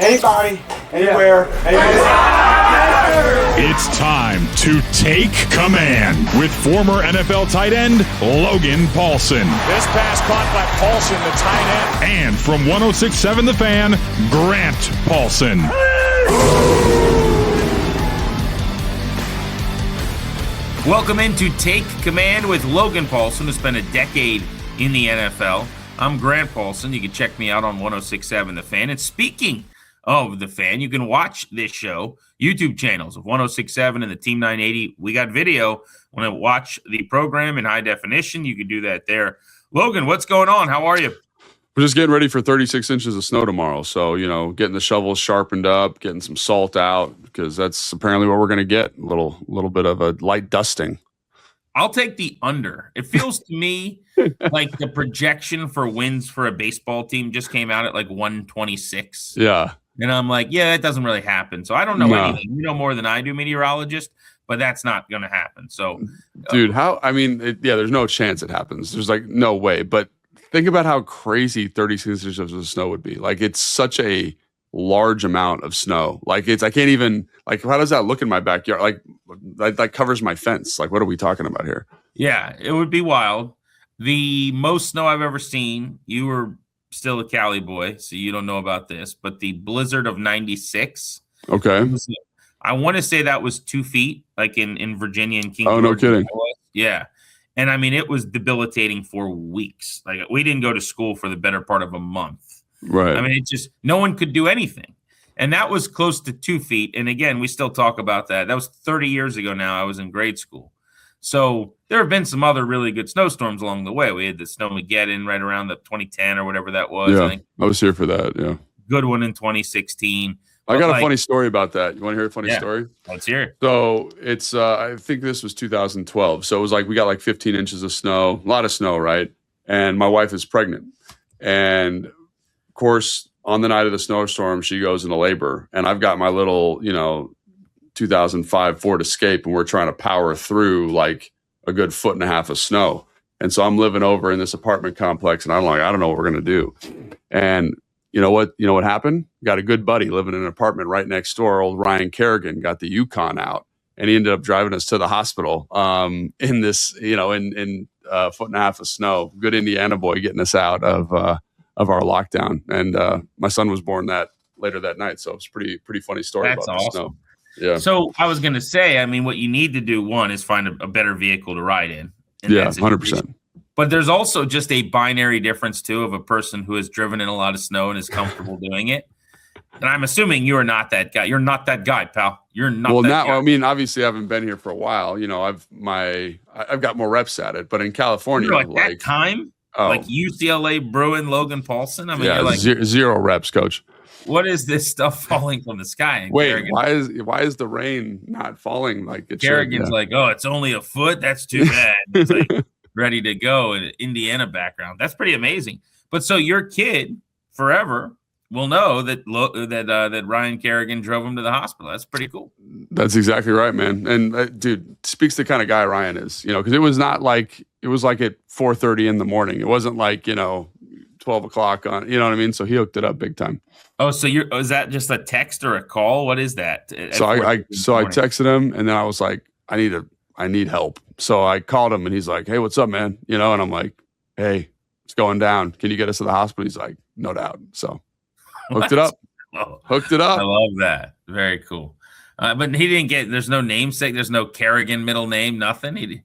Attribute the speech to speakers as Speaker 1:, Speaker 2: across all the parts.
Speaker 1: Anybody, anywhere,
Speaker 2: It's time to take command with former NFL tight end Logan Paulsen.
Speaker 3: This pass caught by Paulsen, the tight end.
Speaker 2: And from 106.7 The Fan, Grant Paulsen.
Speaker 4: Welcome into Take Command with Logan Paulsen, who spent a decade in the NFL. I'm Grant Paulsen. You can check me out on 106.7 The Fan. And speaking of The Fan, you can watch this show, YouTube channels of 106.7 and the Team 980. We got video. Want to watch the program in high definition? You can do that there. Logan, what's going on? How are you?
Speaker 5: We're just getting ready for 36 inches of snow tomorrow. So, getting the shovels sharpened up, getting some salt out, because that's apparently what we're going to get. A little bit of a light dusting.
Speaker 4: I'll take the under. It feels to me like the projection for wins for a baseball team just came out at like 126.
Speaker 5: Yeah.
Speaker 4: And I'm like, yeah, that doesn't really happen. So I don't know anything. You know more than I do, meteorologist, but that's not going to happen. So,
Speaker 5: dude, there's no chance it happens. There's like no way. But think about how crazy 36 inches of snow would be. Like, it's such a large amount of snow. Like, I can't even, like, how does that look in my backyard? Like, that covers my fence. Like, what are we talking about here?
Speaker 4: Yeah, it would be wild. The most snow I've ever seen, you were still a Cali boy, so you don't know about this, but the blizzard of 96.
Speaker 5: Okay.
Speaker 4: I want to say that was 2 feet, like in Virginia and King.
Speaker 5: Oh, no kidding.
Speaker 4: Yeah. And I mean, it was debilitating for weeks. Like, we didn't go to school for the better part of a month.
Speaker 5: Right.
Speaker 4: I mean, no one could do anything. And that was close to 2 feet. And again, we still talk about that. That was 30 years ago now. I was in grade school. So there have been some other really good snowstorms along the way. We had the Snowmageddon right around the 2010 or whatever that was.
Speaker 5: Yeah,
Speaker 4: I think
Speaker 5: I was here for that. Yeah.
Speaker 4: Good one in 2016.
Speaker 5: I got a funny story about that. You want to hear a funny story?
Speaker 4: Let's hear it.
Speaker 5: So it's, I think this was 2012. So it was like, we got like 15 inches of snow, a lot of snow, right? And my wife is pregnant. And of course, on the night of the snowstorm, she goes into labor. And I've got my little, 2005 Ford Escape, and we're trying to power through like a good 1.5 feet of snow. And so I'm living over in this apartment complex, and I'm like, I don't know what we're going to do. And you know what happened? Got a good buddy living in an apartment right next door. Old Ryan Kerrigan got the Yukon out, and he ended up driving us to the hospital in this, in 1.5 feet of snow. Good Indiana boy getting us out of our lockdown. And my son was born later that night. So it's pretty funny story.
Speaker 4: That's
Speaker 5: about
Speaker 4: awesome.
Speaker 5: the snow. Yeah.
Speaker 4: So I was going to say, I mean, what you need to do, one, is find a better vehicle to ride in.
Speaker 5: Yeah, 100%.
Speaker 4: But there's also just a binary difference, too, of a person who has driven in a lot of snow and is comfortable doing it. And I'm assuming you are not that guy. You're not that guy, pal. You're not that guy.
Speaker 5: I mean, obviously, I haven't been here for a while. I've got more reps at it. But in California,
Speaker 4: like that time, like UCLA Bruin Logan Paulsen. I mean,
Speaker 5: yeah,
Speaker 4: you're like
Speaker 5: zero reps, coach.
Speaker 4: What is this stuff falling from the sky? And
Speaker 5: wait, why is the rain not falling like it
Speaker 4: Kerrigan's
Speaker 5: should?
Speaker 4: Like, oh, it's only a foot. That's too bad. It's like ready to go. In Indiana background. That's pretty amazing. But so your kid forever will know that Ryan Kerrigan drove him to the hospital. That's pretty cool.
Speaker 5: That's exactly right, man. And dude, speaks to the kind of guy Ryan is. Because it was not like it was like at 4:30 in the morning. It wasn't like 12 o'clock on. You know what I mean? So he hooked it up big time.
Speaker 4: Oh, so is that just a text or a call? What is that?
Speaker 5: So I texted him, and then I was like, I need help. So I called him, and he's like, hey, what's up, man? And I'm like, hey, it's going down. Can you get us to the hospital? He's like, no doubt. So hooked it up. Hooked it up.
Speaker 4: I love that. Very cool. But he didn't get. There's no namesake. There's no Kerrigan middle name. Nothing.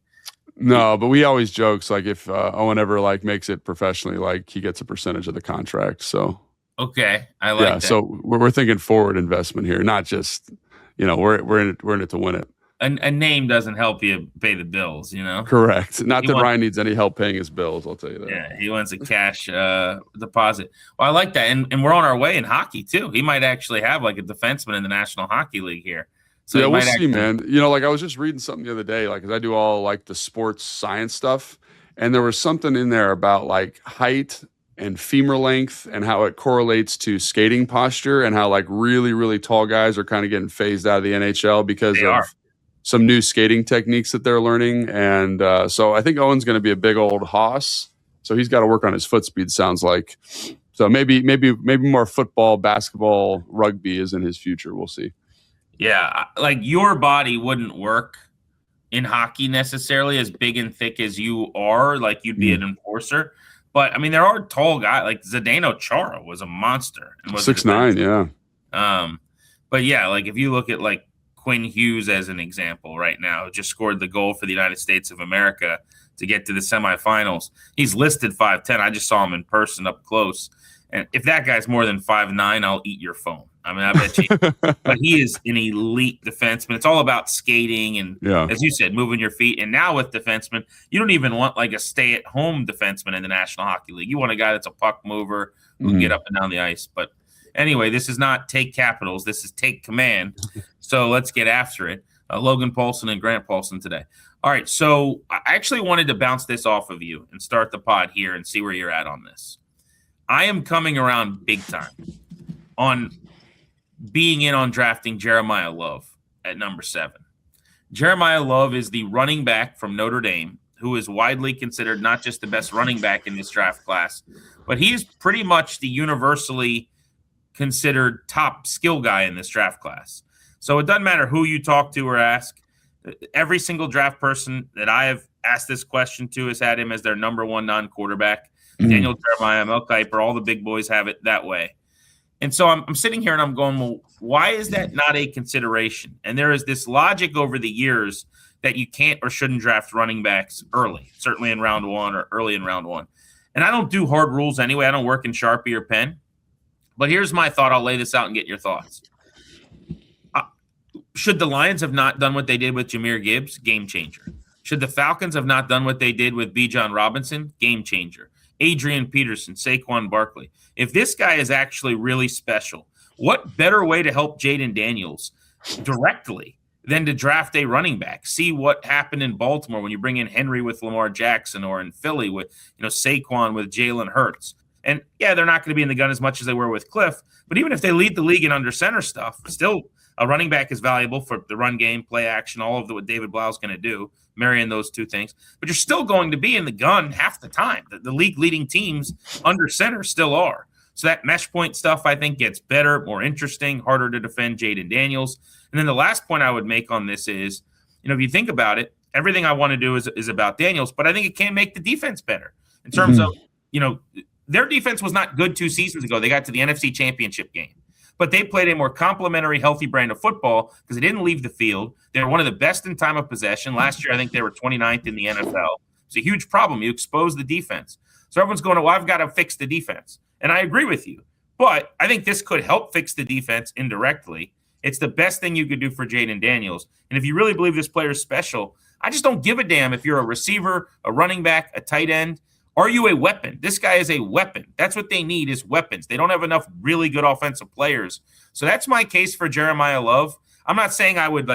Speaker 5: No, but we always jokes like if Owen ever makes it professionally, he gets a percentage of the contract. So.
Speaker 4: Okay, I like that.
Speaker 5: So we're thinking forward investment here, not just we're in it to win it.
Speaker 4: A name doesn't help you pay the bills,
Speaker 5: Correct. Not that Ryan needs any help paying his bills. I'll tell you that.
Speaker 4: Yeah, he wants a cash deposit. Well, I like that, and we're on our way in hockey too. He might actually have a defenseman in the National Hockey League here. So
Speaker 5: yeah, we'll see, man. I was just reading something the other day, because I do all the sports science stuff, and there was something in there about height and femur length and how it correlates to skating posture, and how really, really tall guys are kind of getting phased out of the NHL because of some new skating techniques that they're learning. And so I think Owen's going to be a big old hoss. So he's got to work on his foot speed, sounds like. So maybe more football, basketball, rugby is in his future. We'll see.
Speaker 4: Yeah, like your body wouldn't work in hockey necessarily as big and thick as you are. Like you'd be an enforcer. But I mean, there are tall guys like Zdeno Chara was a monster.
Speaker 5: 6'9", yeah.
Speaker 4: But yeah, like if you look at like Quinn Hughes as an example right now, just scored the goal for the United States of America to get to the semifinals. He's listed 5'10". I just saw him in person up close. And if that guy's more than 5'9", I'll eat your phone. I mean, I bet you. But he is an elite defenseman. It's all about skating and, as you said, moving your feet. And now with defensemen, you don't even want like a stay-at-home defenseman in the National Hockey League. You want a guy that's a puck mover who can get up and down the ice. But anyway, this is not Take Capitals. This is Take Command. So let's get after it. Logan Paulsen and Grant Paulsen today. All right, so I actually wanted to bounce this off of you and start the pod here and see where you're at on this. I am coming around big time on being in on drafting Jeremiyah Love at number 7. Jeremiyah Love is the running back from Notre Dame who is widely considered not just the best running back in this draft class, but he is pretty much the universally considered top skill guy in this draft class. So it doesn't matter who you talk to or ask. Every single draft person that I have asked this question to has had him as their number 1 non-quarterback. Daniel Jeremiah, Mel Kiper, all the big boys have it that way. And so I'm sitting here and I'm going, well, why is that not a consideration? And there is this logic over the years that you can't or shouldn't draft running backs early, certainly in round 1 or early in round 1. And I don't do hard rules anyway. I don't work in Sharpie or pen. But here's my thought. I'll lay this out and get your thoughts. Should the Lions have not done what they did with Jahmyr Gibbs? Game changer. Should the Falcons have not done what they did with Bijan Robinson? Game changer. Adrian Peterson, Saquon Barkley. If this guy is actually really special, what better way to help Jaden Daniels directly than to draft a running back? See what happened in Baltimore when you bring in Henry with Lamar Jackson, or in Philly with Saquon with Jalen Hurts. And yeah, they're not going to be in the gun as much as they were with Cliff, but even if they lead the league in under center stuff, still a running back is valuable for the run game, play action, all of what David Blau's going to do, marrying those two things. But you're still going to be in the gun half the time. The league leading teams under center still are. So that mesh point stuff, I think, gets better, more interesting, harder to defend Jaden Daniels. And then the last point I would make on this is, if you think about it, everything I want to do is about Daniels, but I think it can make the defense better in terms of, their defense was not good 2 seasons ago. They got to the NFC Championship game. But they played a more complementary, healthy brand of football because they didn't leave the field. They were one of the best in time of possession. Last year, I think they were 29th in the NFL. It's a huge problem. You expose the defense. So everyone's going, well, I've got to fix the defense. And I agree with you. But I think this could help fix the defense indirectly. It's the best thing you could do for Jaden Daniels. And if you really believe this player is special, I just don't give a damn if you're a receiver, a running back, a tight end. Are you a weapon? This guy is a weapon. That's what they need, is weapons. They don't have enough really good offensive players. So that's my case for Jeremiyah Love. I'm not saying I would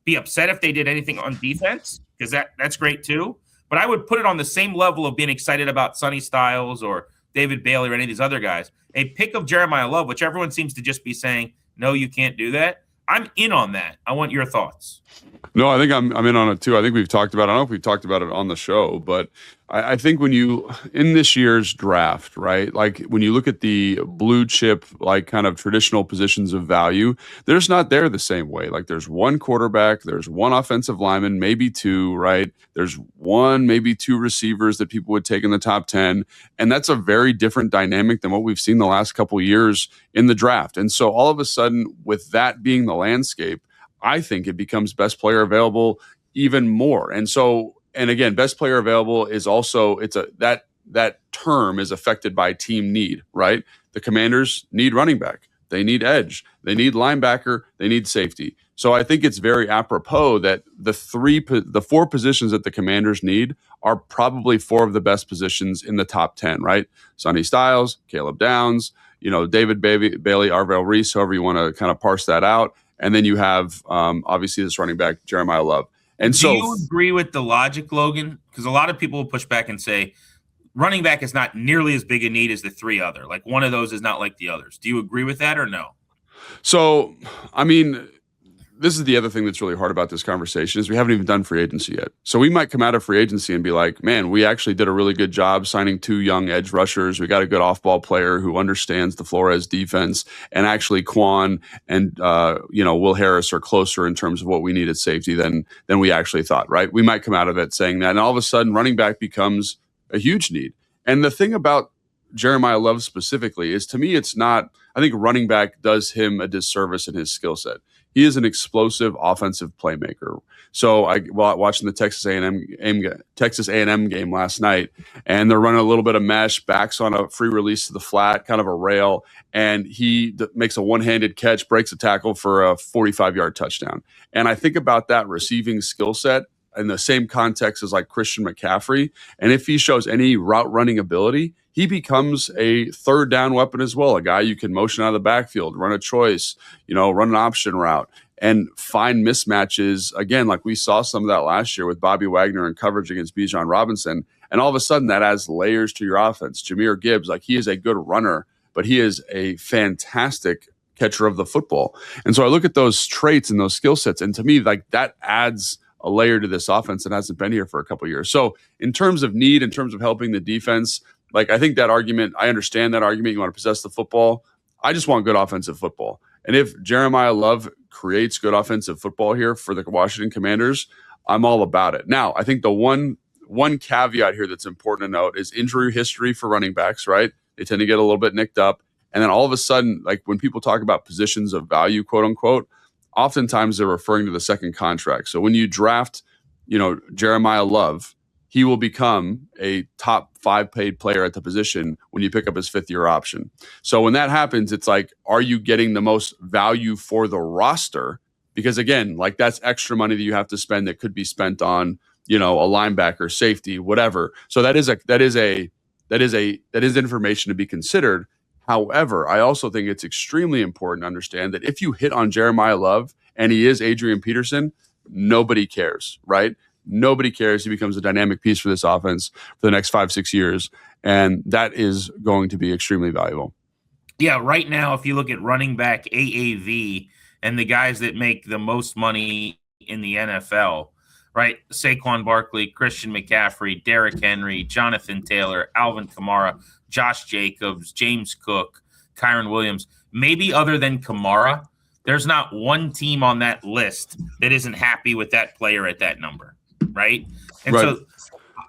Speaker 4: be upset if they did anything on defense, because that's great too. But I would put it on the same level of being excited about Sonny Styles or David Bailey or any of these other guys. A pick of Jeremiyah Love, which everyone seems to just be saying, no, you can't do that. I'm in on that. I want your thoughts.
Speaker 5: No, I think I'm in on it too. I think we've talked about it. I don't know if we've talked about it on the show, but I think when you, in this year's draft, right, like when you look at the blue chip, like kind of traditional positions of value, they're just not there the same way. Like there's one quarterback, there's one offensive lineman, maybe 2, right? There's 1, maybe 2 receivers that people would take in the top 10. And that's a very different dynamic than what we've seen the last couple of years in the draft. And so all of a sudden, with that being the landscape, I think it becomes best player available even more. And so, and again, best player available is also, that term is affected by team need, right? The Commanders need running back. They need edge. They need linebacker. They need safety. So I think it's very apropos that the 4 positions that the Commanders need are probably 4 of the best positions in the top 10, right? Sonny Styles, Caleb Downs, David Bailey, Arvell Reese, however you want to kind of parse that out. And then you have, obviously, this running back, Jeremiyah Love. And
Speaker 4: do you agree with the logic, Logan? Because a lot of people will push back and say running back is not nearly as big a need as the 3 other. Like one of those is not like the others. Do you agree with that or no?
Speaker 5: So, I mean, this is the other thing that's really hard about this conversation is we haven't even done free agency yet. So we might come out of free agency and be like, man, we actually did a really good job signing 2 young edge rushers. We got a good off-ball player who understands the Flores defense, and actually Quan and Will Harris are closer in terms of what we need at safety than we actually thought, right? We might come out of it saying that, and all of a sudden running back becomes a huge need. And the thing about Jeremiyah Love specifically is, to me, it's not, I think running back does him a disservice in his skill set. He is an explosive offensive playmaker. So watching the Texas A&M game last night, and they're running a little bit of mesh, backs on a free release to the flat, kind of a rail, and he makes a one-handed catch, breaks a tackle for a 45-yard touchdown. And I think about that receiving skill set in the same context as like Christian McCaffrey. And if he shows any route running ability, he becomes a third down weapon as well. A guy you can motion out of the backfield, run a choice, run an option route, and find mismatches. Again, like we saw some of that last year with Bobby Wagner in coverage against Bijan Robinson. And all of a sudden that adds layers to your offense. Jahmyr Gibbs, like he is a good runner, but he is a fantastic catcher of the football. And so I look at those traits and those skill sets, and to me, like that adds a layer to this offense that hasn't been here for a couple of years. So in terms of need, in terms of helping the defense, like I think that argument, I understand that argument. You want to possess the football. I just want good offensive football. And if Jeremiyah Love creates good offensive football here for the Washington Commanders, I'm all about it. Now, I think the one caveat here that's important to note is injury history for running backs, right? They tend to get a little bit nicked up. And then all of a sudden, like when people talk about positions of value, quote unquote, oftentimes they're referring to the second contract. So when you draft, Jeremiyah Love, he will become a top 5 paid player at the position when you pick up his 5th-year option. So when that happens, it's like, are you getting the most value for the roster? Because again, like that's extra money that you have to spend that could be spent on, a linebacker, safety, whatever. So that is information to be considered. However, I also think it's extremely important to understand that if you hit on Jeremiyah Love and he is Adrian Peterson, nobody cares, right? Nobody cares. He becomes a dynamic piece for this offense for the next 5-6 years. And that is going to be extremely valuable.
Speaker 4: Yeah, right now, if you look at running back AAV and the guys that make the most money in the NFL, right? Saquon Barkley, Christian McCaffrey, Derrick Henry, Jonathan Taylor, Alvin Kamara, Josh Jacobs, James Cook, Kyron Williams, maybe other than Kamara, there's not one team on that list that isn't happy with that player at that number, right? And
Speaker 5: right.
Speaker 4: So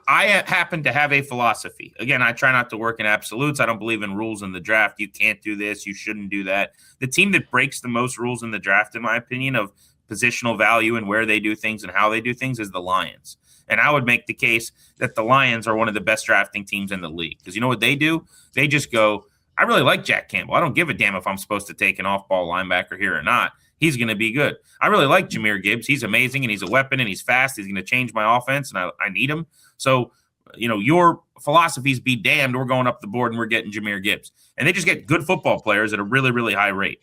Speaker 4: I happen to have a philosophy. Again, I try not to work in absolutes. I don't believe in rules in the draft. You can't do this. You shouldn't do that. The team that breaks the most rules in the draft, in my opinion, of positional value and where they do things and how they do things is the Lions. And I would make the case that the Lions are one of the best drafting teams in the league. Because you know what they do? They just go, I really like Jack Campbell. I don't give a damn if I'm supposed to take an off-ball linebacker here or not. He's going to be good. I really like Jahmyr Gibbs. He's amazing, and he's a weapon, and he's fast. He's going to change my offense, and I need him. So, your philosophies be damned. We're going up the board, and we're getting Jahmyr Gibbs. And they just get good football players at a really, really high rate.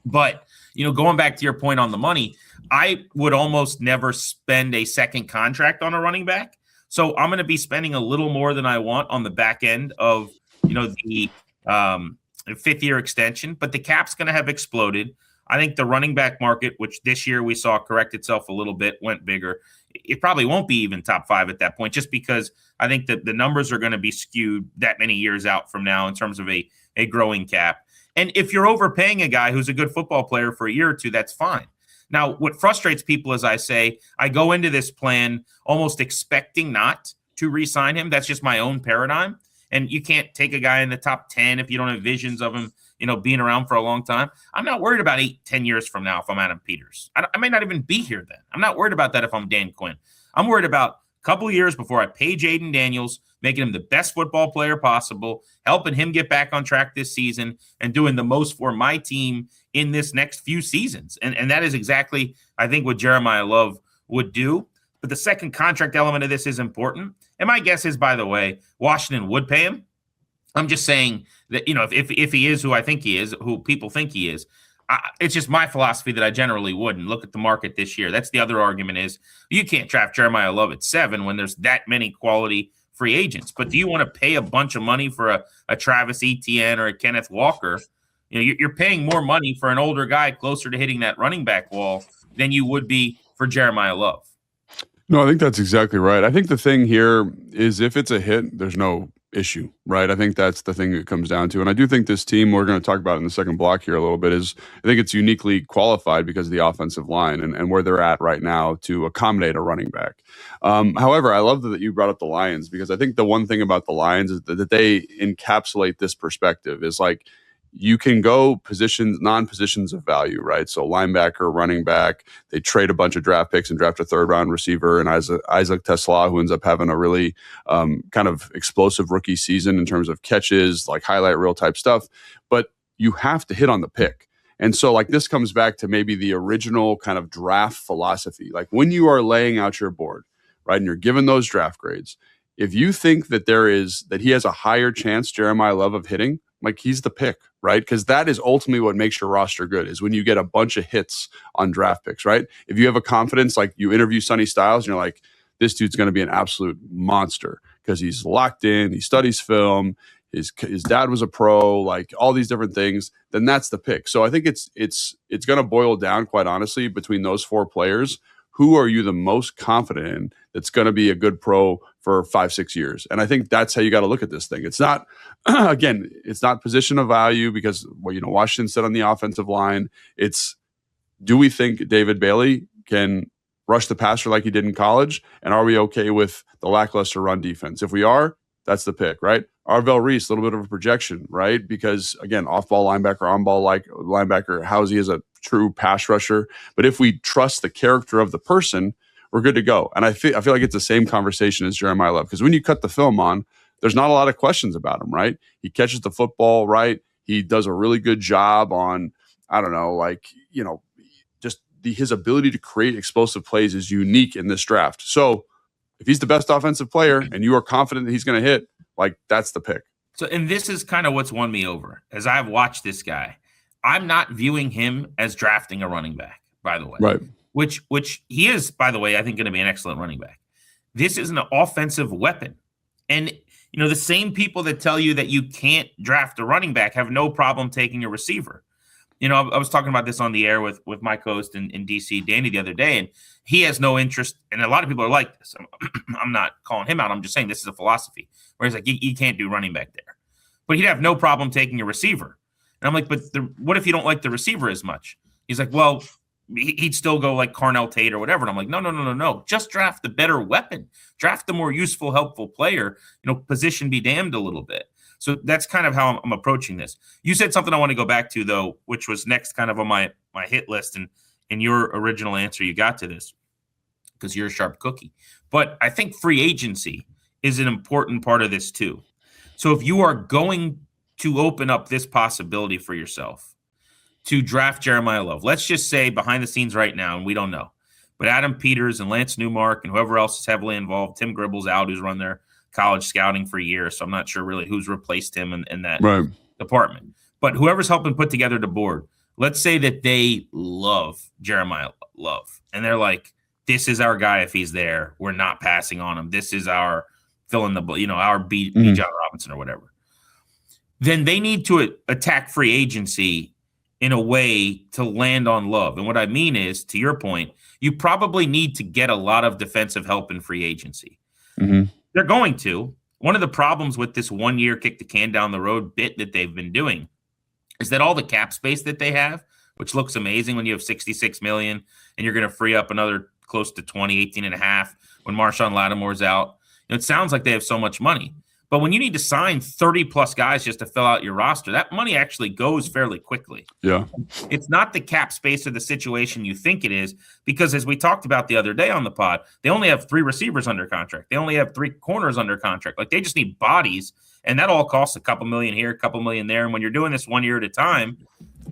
Speaker 4: But, going back to your point on the money, I would almost never spend a second contract on a running back. So I'm going to be spending a little more than I want on the back end of, the 5th-year extension. But the cap's going to have exploded. I think the running back market, which this year we saw correct itself a little bit, went bigger. It probably won't be even top 5 at that point, just because I think that the numbers are going to be skewed that many years out from now in terms of a growing cap. And if you're overpaying a guy who's a good football player for a year or two, that's fine. Now, what frustrates people is I go into this plan almost expecting not to re-sign him. That's just my own paradigm. And you can't take a guy in the top 10 if you don't have visions of him, being around for a long time. I'm not worried about 8-10 years from now if I'm Adam Peters. I may not even be here then. I'm not worried about that if I'm Dan Quinn. I'm worried about a couple of years before I pay Jaden Daniels, making him the best football player possible, helping him get back on track this season, and doing the most for my team in this next few seasons. And that is exactly, I think, what Jeremiyah Love would do. But the second contract element of this is important. And my guess is, by the way, Washington would pay him. I'm just saying that, if he is who I think he is, who people think he is, it's just my philosophy that I generally wouldn't look at the market this year. That's the other argument is you can't draft Jeremiyah Love at 7 when there's that many quality free agents. But do you want to pay a bunch of money for a Travis Etienne or a Kenneth Walker? You're paying more money for an older guy closer to hitting that running back wall than you would be for Jeremiyah Love.
Speaker 5: No, I think that's exactly right. I think the thing here is if it's a hit, there's no issue, right? I think that's the thing it comes down to. And I do think this team, we're going to talk about in the second block here a little bit, is I think it's uniquely qualified because of the offensive line and where they're at right now to accommodate a running back. However, I love that you brought up the Lions, because I think the one thing about the Lions is that they encapsulate this perspective is like, you can go positions, non-positions of value, right? So linebacker, running back, they trade a bunch of draft picks and draft a third-round receiver, and Isaac Tesla, who ends up having a really kind of explosive rookie season in terms of catches, like highlight reel type stuff. But you have to hit on the pick. And so like this comes back to maybe the original kind of draft philosophy. Like when you are laying out your board, right, and you're given those draft grades, if you think that he has a higher chance, Jeremiyah Love, of hitting, like he's the pick, right? Because that is ultimately what makes your roster good, is when you get a bunch of hits on draft picks, right? If you have a confidence, like you interview Sonny Styles and you're like, this dude's going to be an absolute monster because he's locked in, he studies film, his dad was a pro, like all these different things, then that's the pick. So I think it's going to boil down, quite honestly, between those four players. Who are you the most confident in that's going to be a good pro for 5-6 years? And I think that's how you got to look at this thing. It's not, again, it's not position of value because, well, Washington said on the offensive line, it's, do we think David Bailey can rush the passer like he did in college? And are we okay with the lackluster run defense? If we are, that's the pick, right? Arvell Reese, a little bit of a projection, right? Because, again, off-ball linebacker, on-ball linebacker, Housey is a true pass rusher. But if we trust the character of the person, we're good to go. And I feel like it's the same conversation as Jeremiyah Love, because when you cut the film on, there's not a lot of questions about him, right? He catches the football, right? He does a really good job on, I don't know, just his ability to create explosive plays is unique in this draft. So if he's the best offensive player and you are confident that he's going to hit, like that's the pick.
Speaker 4: So, and this is kind of what's won me over as I've watched this guy. I'm not viewing him as drafting a running back, by the way.
Speaker 5: Right.
Speaker 4: Which he is, by the way, I think going to be an excellent running back. This is an offensive weapon. And, the same people that tell you that you can't draft a running back have no problem taking a receiver. I was talking about this on the air with my host in DC, Danny, the other day, and he has no interest. And a lot of people are like this. I'm not calling him out. I'm just saying this is a philosophy where he's like, you can't do running back there. But he'd have no problem taking a receiver. And I'm like, but what if you don't like the receiver as much? He's like, well, he'd still go like Carnell Tate or whatever. And I'm like, no. Just draft the better weapon. Draft the more useful, helpful player. Position be damned a little bit. So that's kind of how I'm approaching this. You said something I want to go back to, though, which was next kind of on my hit list. And in your original answer, you got to this because you're a sharp cookie. But I think free agency is an important part of this, too. So if you are going to open up this possibility for yourself to draft Jeremiyah Love, let's just say behind the scenes right now, and we don't know, but Adam Peters and Lance Newmark and whoever else is heavily involved, Tim Gribble's out, who's run their college scouting for years, so I'm not sure really who's replaced him in that department. But whoever's helping put together the board, let's say that they love Jeremiyah Love, and they're like, this is our guy if he's there. We're not passing on him. This is our fill in the, our B. John Robinson or whatever. Then they need to attack free agency in a way to land on Love. And what I mean is, to your point, you probably need to get a lot of defensive help in free agency.
Speaker 5: Mm-hmm.
Speaker 4: They're going to. One of the problems with this 1 year kick the can down the road bit that they've been doing is that all the cap space that they have, which looks amazing when you have $66 million and you're going to free up another close to 18 and a half when Marshawn Lattimore's out. It sounds like they have so much money. But when you need to sign 30 plus guys just to fill out your roster, that money actually goes fairly quickly.
Speaker 5: Yeah.
Speaker 4: It's not the cap space or the situation you think it is, because as we talked about the other day on the pod, they only have 3 receivers under contract. They only have 3 corners under contract. Like, they just need bodies, and that all costs a couple million here, a couple million there. And when you're doing this 1 year at a time,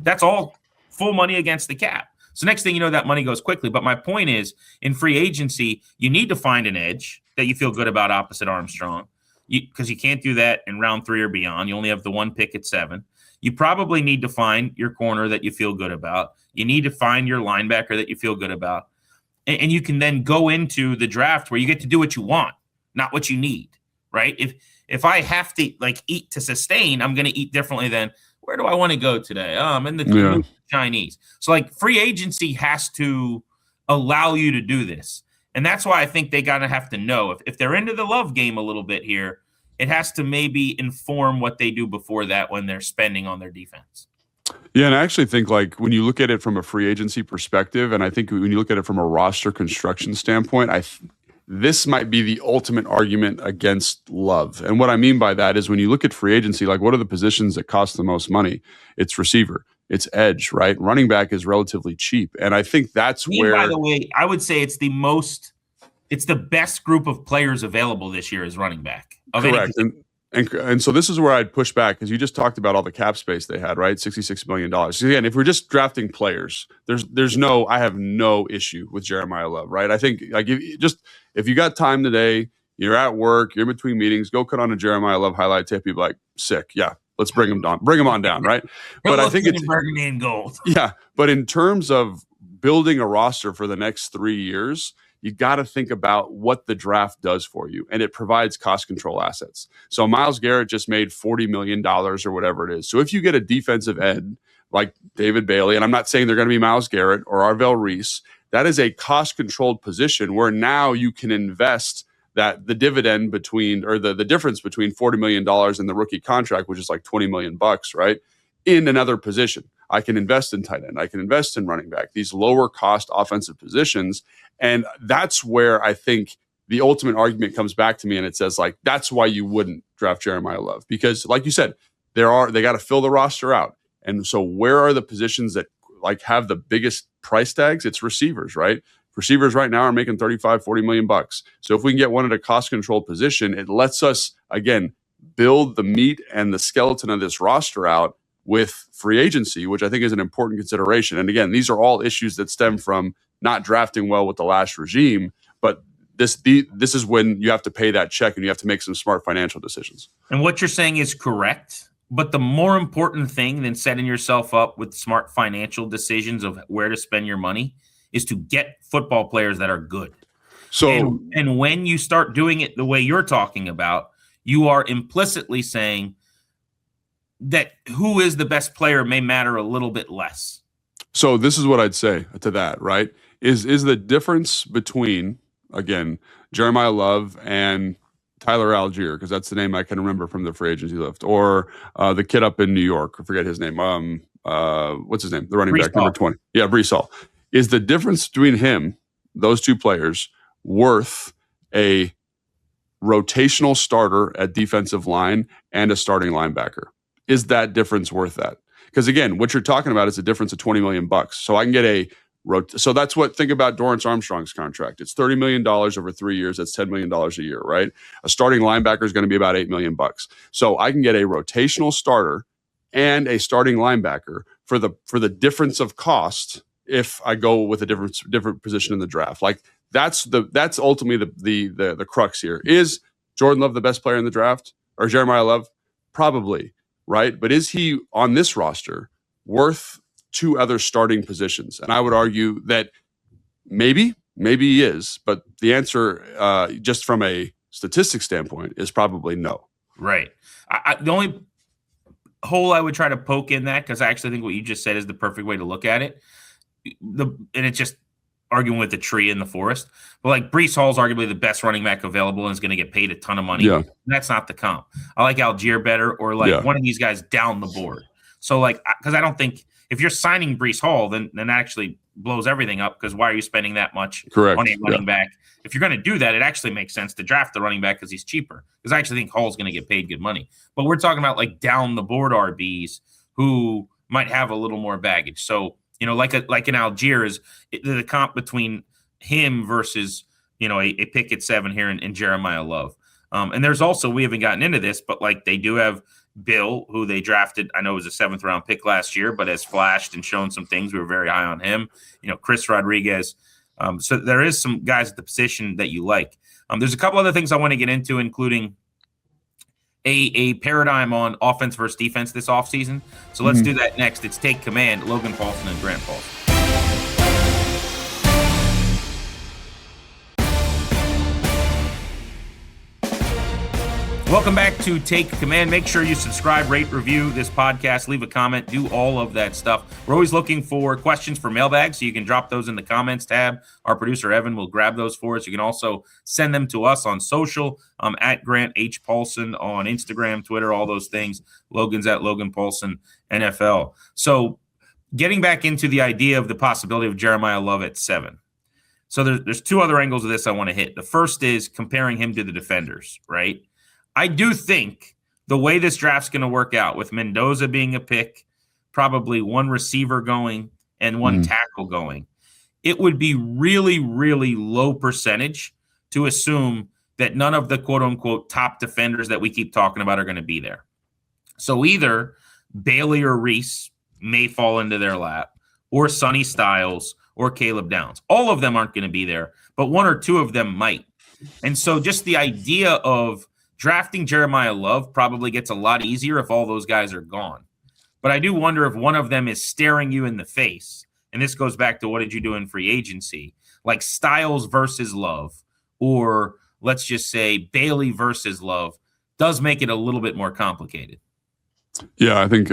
Speaker 4: that's all full money against the cap. So next thing you know, that money goes quickly. But my point is, in free agency, you need to find an edge that you feel good about opposite Armstrong, because you can't do that in round 3 or beyond. You only have the 1 pick at 7. You probably need to find your corner that you feel good about. You need to find your linebacker that you feel good about. And you can then go into the draft where you get to do what you want, not what you need, right? If I have to eat to sustain, I'm going to eat differently than, where do I want to go today? I'm in the Chinese. So free agency has to allow you to do this. And that's why I think they got to have to know if they're into the love game a little bit here, it has to maybe inform what they do before that when they're spending on their defense.
Speaker 5: Yeah, and I actually think like when you look at it from a free agency perspective, and I think when you look at it from a roster construction standpoint, this might be the ultimate argument against Love. And what I mean by that is when you look at free agency, like what are the positions that cost the most money? It's receiver, it's edge, right? Running back is relatively cheap. And I think that's where,
Speaker 4: by the way, I would say it's the best group of players available this year is running back.
Speaker 5: Correct. And so this is where I'd push back because you just talked about all the cap space they had, right? $66 million. So again, if we're just drafting players, I have no issue with Jeremiyah Love, right? I think like if you got time today, you're at work, you're in between meetings, go cut on a Jeremiyah Love highlight tape. You'd be like, sick. Yeah, let's bring him on down, right? But I think it's
Speaker 4: burgundy and gold.
Speaker 5: Yeah, but in terms of building a roster for the next 3 years, you got to think about what the draft does for you, and it provides cost control assets. So Myles Garrett just made $40 million or whatever it is. So if you get a defensive end like David Bailey, and I'm not saying they're going to be Myles Garrett or Arvell Reese, that is a cost-controlled position where now you can invest that the dividend between, or the difference between $40 million and the rookie contract, which is like $20 million, right, in another position. I can invest in tight end. I can invest in running back, these lower cost offensive positions. And that's where I think the ultimate argument comes back to me. And it says like, that's why you wouldn't draft Jeremiyah Love, because like you said, they got to fill the roster out. And so where are the positions that like have the biggest price tags? It's receivers, right? Receivers right now are making 35, 40 million bucks. So if we can get one at a cost controlled position, it lets us again, build the meat and the skeleton of this roster out with free agency, which I think is an important consideration. And again, these are all issues that stem from not drafting well with the last regime, but this is when you have to pay that check and you have to make some smart financial decisions.
Speaker 4: And what you're saying is correct, but the more important thing than setting yourself up with smart financial decisions of where to spend your money is to get football players that are good.
Speaker 5: So,
Speaker 4: and when you start doing it the way you're talking about, you are implicitly saying that who is the best player may matter a little bit less.
Speaker 5: So this is what I'd say to that, right? Is the difference between, again, Jeremiyah Love and Tyler Algier, because that's the name I can remember from the free agency list, or the kid up in New York, I forget his name. What's his name? The running back, number 20. Yeah, Breece Hall. Is the difference between him, those two players, worth a rotational starter at defensive line and a starting linebacker? Is that difference worth that? Because again, what you're talking about is a difference of $20 million. So I can get so that's what, think about Dorrance Armstrong's contract. It's $30 million over 3 years. That's $10 million a year, right? A starting linebacker is going to be about $8 million. So I can get a rotational starter and a starting linebacker for the difference of cost if I go with a different position in the draft. Like that's ultimately the crux here. Is Jordan Love the best player in the draft, or Jeremiyah Love? Probably. Right? But is he on this roster worth two other starting positions? And I would argue that maybe he is, but the answer, just from a statistics standpoint, is probably no.
Speaker 4: Right. The only hole I would try to poke in that, because I actually think what you just said is the perfect way to look at it. And it's just arguing with the tree in the forest. But like Breece Hall's arguably the best running back available and is going to get paid a ton of money.
Speaker 5: Yeah.
Speaker 4: That's not the comp. I like Algier better, or like one of these guys down the board. So like, because I don't think if you're signing Breece Hall, then that actually blows everything up, because why are you spending that much on a running back? If you're going to do that, it actually makes sense to draft the running back because he's cheaper. Because I actually think Hall's going to get paid good money. But we're talking about like down the board RBs who might have a little more baggage. So, you know, like an Algier is the comp between him versus, you know, a pick at 7 here in Jeremiyah Love. And there's also, we haven't gotten into this, but like they do have Bill, who they drafted, I know it was a 7th round pick last year, but has flashed and shown some things. We were very high on him. You know, Chris Rodriguez. So there is some guys at the position that you like. There's a couple other things I want to get into, including a paradigm on offense versus defense this offseason. So let's do that next. It's Take Command, Logan Paulsen and Grant Paulsen. Welcome back to Take Command. Make sure you subscribe, rate, review this podcast, leave a comment, do all of that stuff. We're always looking for questions for mailbags, so you can drop those in the comments tab. Our producer, Evan, will grab those for us. You can also send them to us on social. I'm at Grant H. Paulsen on Instagram, Twitter, all those things. Logan's at Logan Paulsen NFL. So getting back into the idea of the possibility of Jeremiyah Love at 7. So there's two other angles of this I want to hit. The first is comparing him to the defenders, right? I do think the way this draft's going to work out, with Mendoza being a pick, probably one receiver going and one tackle going, it would be really, really low percentage to assume that none of the quote-unquote top defenders that we keep talking about are going to be there. So either Bailey or Reese may fall into their lap, or Sonny Styles or Caleb Downs. All of them aren't going to be there, but one or two of them might. And so just the idea of drafting Jeremiyah Love probably gets a lot easier if all those guys are gone. But I do wonder if one of them is staring you in the face. And this goes back to what did you do in free agency? Like Styles versus Love, or let's just say Bailey versus Love, does make it a little bit more complicated.
Speaker 5: Yeah, I think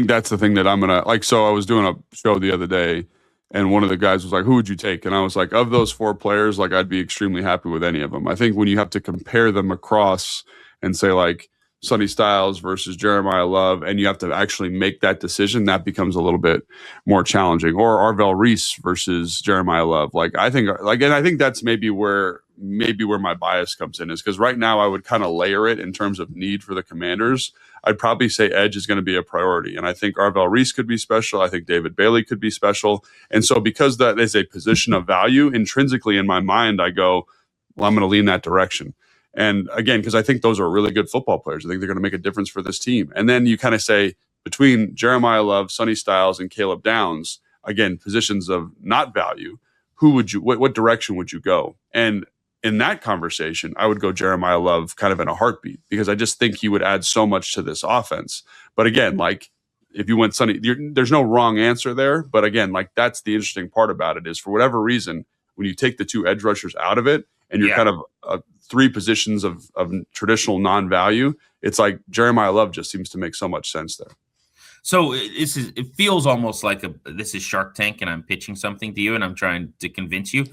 Speaker 5: that's the thing that I'm gonna like. So I was doing a show the other day, and one of the guys was like, "Who would you take?" And I was like, "Of those 4 players, like I'd be extremely happy with any of them." I think when you have to compare them across and say like Sonny Styles versus Jeremiyah Love, and you have to actually make that decision, that becomes a little bit more challenging. Or Arvell Reese versus Jeremiyah Love. And I think that's maybe where my bias comes in, is because right now I would kind of layer it in terms of need for the Commanders. I'd probably say edge is going to be a priority. And I think Arvell Reese could be special. I think David Bailey could be special. And so because that is a position of value, intrinsically in my mind, I go, well, I'm going to lean that direction. And again, because I think those are really good football players. I think they're going to make a difference for this team. And then you kind of say between Jeremiyah Love, Sonny Styles, and Caleb Downs, again, positions of not value, what direction would you go? And in that conversation, I would go Jeremiyah Love kind of in a heartbeat, because I just think he would add so much to this offense. But again, like if you went Sonny, there's no wrong answer there. But again, like that's the interesting part about it, is for whatever reason, when you take the 2 edge rushers out of it and you're kind of 3 positions of traditional non-value, it's like Jeremiyah Love just seems to make so much sense there.
Speaker 4: So it feels almost like this is Shark Tank, and I'm pitching something to you, and I'm trying to convince you.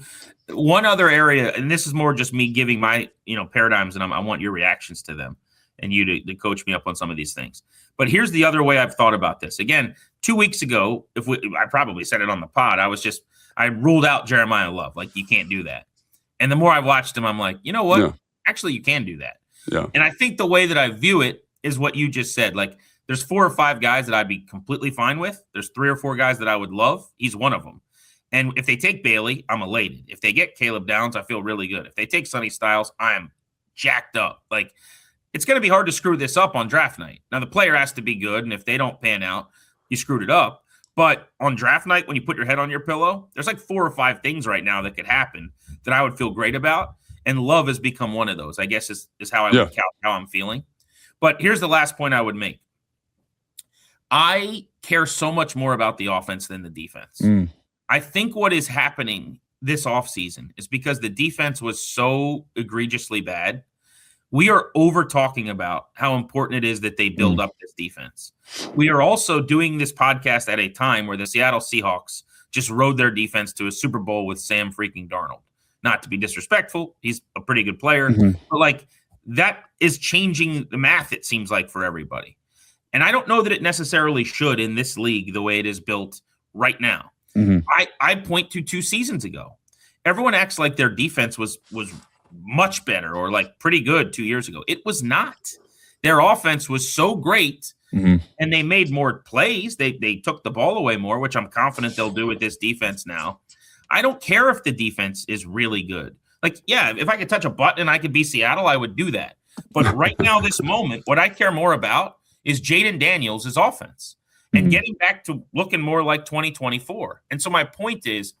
Speaker 4: One other area, and this is more just me giving my paradigms, and I want your reactions to them, and you to coach me up on some of these things. But here's the other way I've thought about this. Again, 2 weeks ago, I probably said it on the pod, I ruled out Jeremiyah Love. Like, you can't do that. And the more I watched him, I'm like, you know what? Yeah. Actually, you can do that.
Speaker 5: Yeah.
Speaker 4: And I think the way that I view it is what you just said. Like, there's 4 or 5 guys that I'd be completely fine with. There's 3 or 4 guys that I would love. He's one of them. And if they take Bailey, I'm elated. If they get Caleb Downs, I feel really good. If they take Sonny Styles, I am jacked up. Like, it's going to be hard to screw this up on draft night. Now, the player has to be good, and if they don't pan out, you screwed it up. But on draft night, when you put your head on your pillow, there's like 4 or 5 things right now that could happen that I would feel great about. And Love has become one of those, I guess, is how I would count how I'm feeling. But here's the last point I would make. I care so much more about the offense than the defense. I think what is happening this offseason is because the defense was so egregiously bad, we are over talking about how important it is that they build up this defense. We are also doing this podcast at a time where the Seattle Seahawks just rode their defense to a Super Bowl with Sam freaking Darnold. Not to be disrespectful, he's a pretty good player, but like that is changing the math, it seems like, for everybody. And I don't know that it necessarily should in this league the way it is built right now. I point to 2 seasons ago. Everyone acts like their defense was much better or like pretty good 2 years ago. It was not. Their offense was so great, and they made more plays. They took the ball away more, which I'm confident they'll do with this defense now. I don't care if the defense is really good. Like, yeah, if I could touch a button and I could be Seattle, I would do that. But right now, this moment, what I care more about is Jaden Daniels' offense and getting back to looking more like 2024. And so my point is,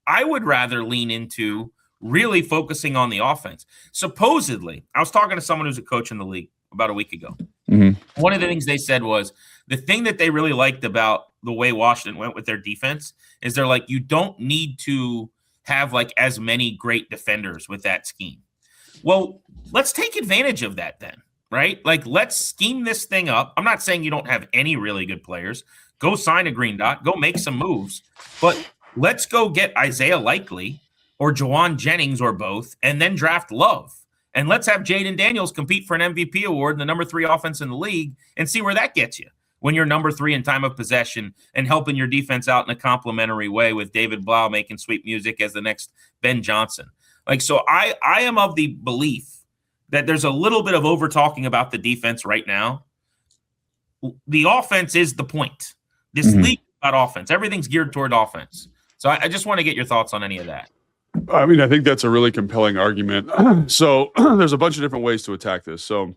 Speaker 4: I would rather lean into really focusing on the offense. Supposedly, I was talking to someone who's a coach in the league about a week ago. One of the things they said was the thing that they really liked about the way Washington went with their defense is they're like, you don't need to have like as many great defenders with that scheme. Well, let's take advantage of that then, right? Like, let's scheme this thing up. I'm not saying you don't have any really good players. Go sign a green dot, go make some moves, but let's go get Isaiah Likely or Jawan Jennings or both, and then draft Love. And let's have Jaden Daniels compete for an MVP award in the number 3 offense in the league and see where that gets you when you're number 3 in time of possession and helping your defense out in a complimentary way with David Blau making sweet music as the next Ben Johnson. Like, so I am of the belief that there's a little bit of over talking about the defense right now. The offense is the point. This league is about offense. Everything's geared toward offense. So I just want to get your thoughts on any of that.
Speaker 5: I mean, I think that's a really compelling argument. So there's a bunch of different ways to attack this. So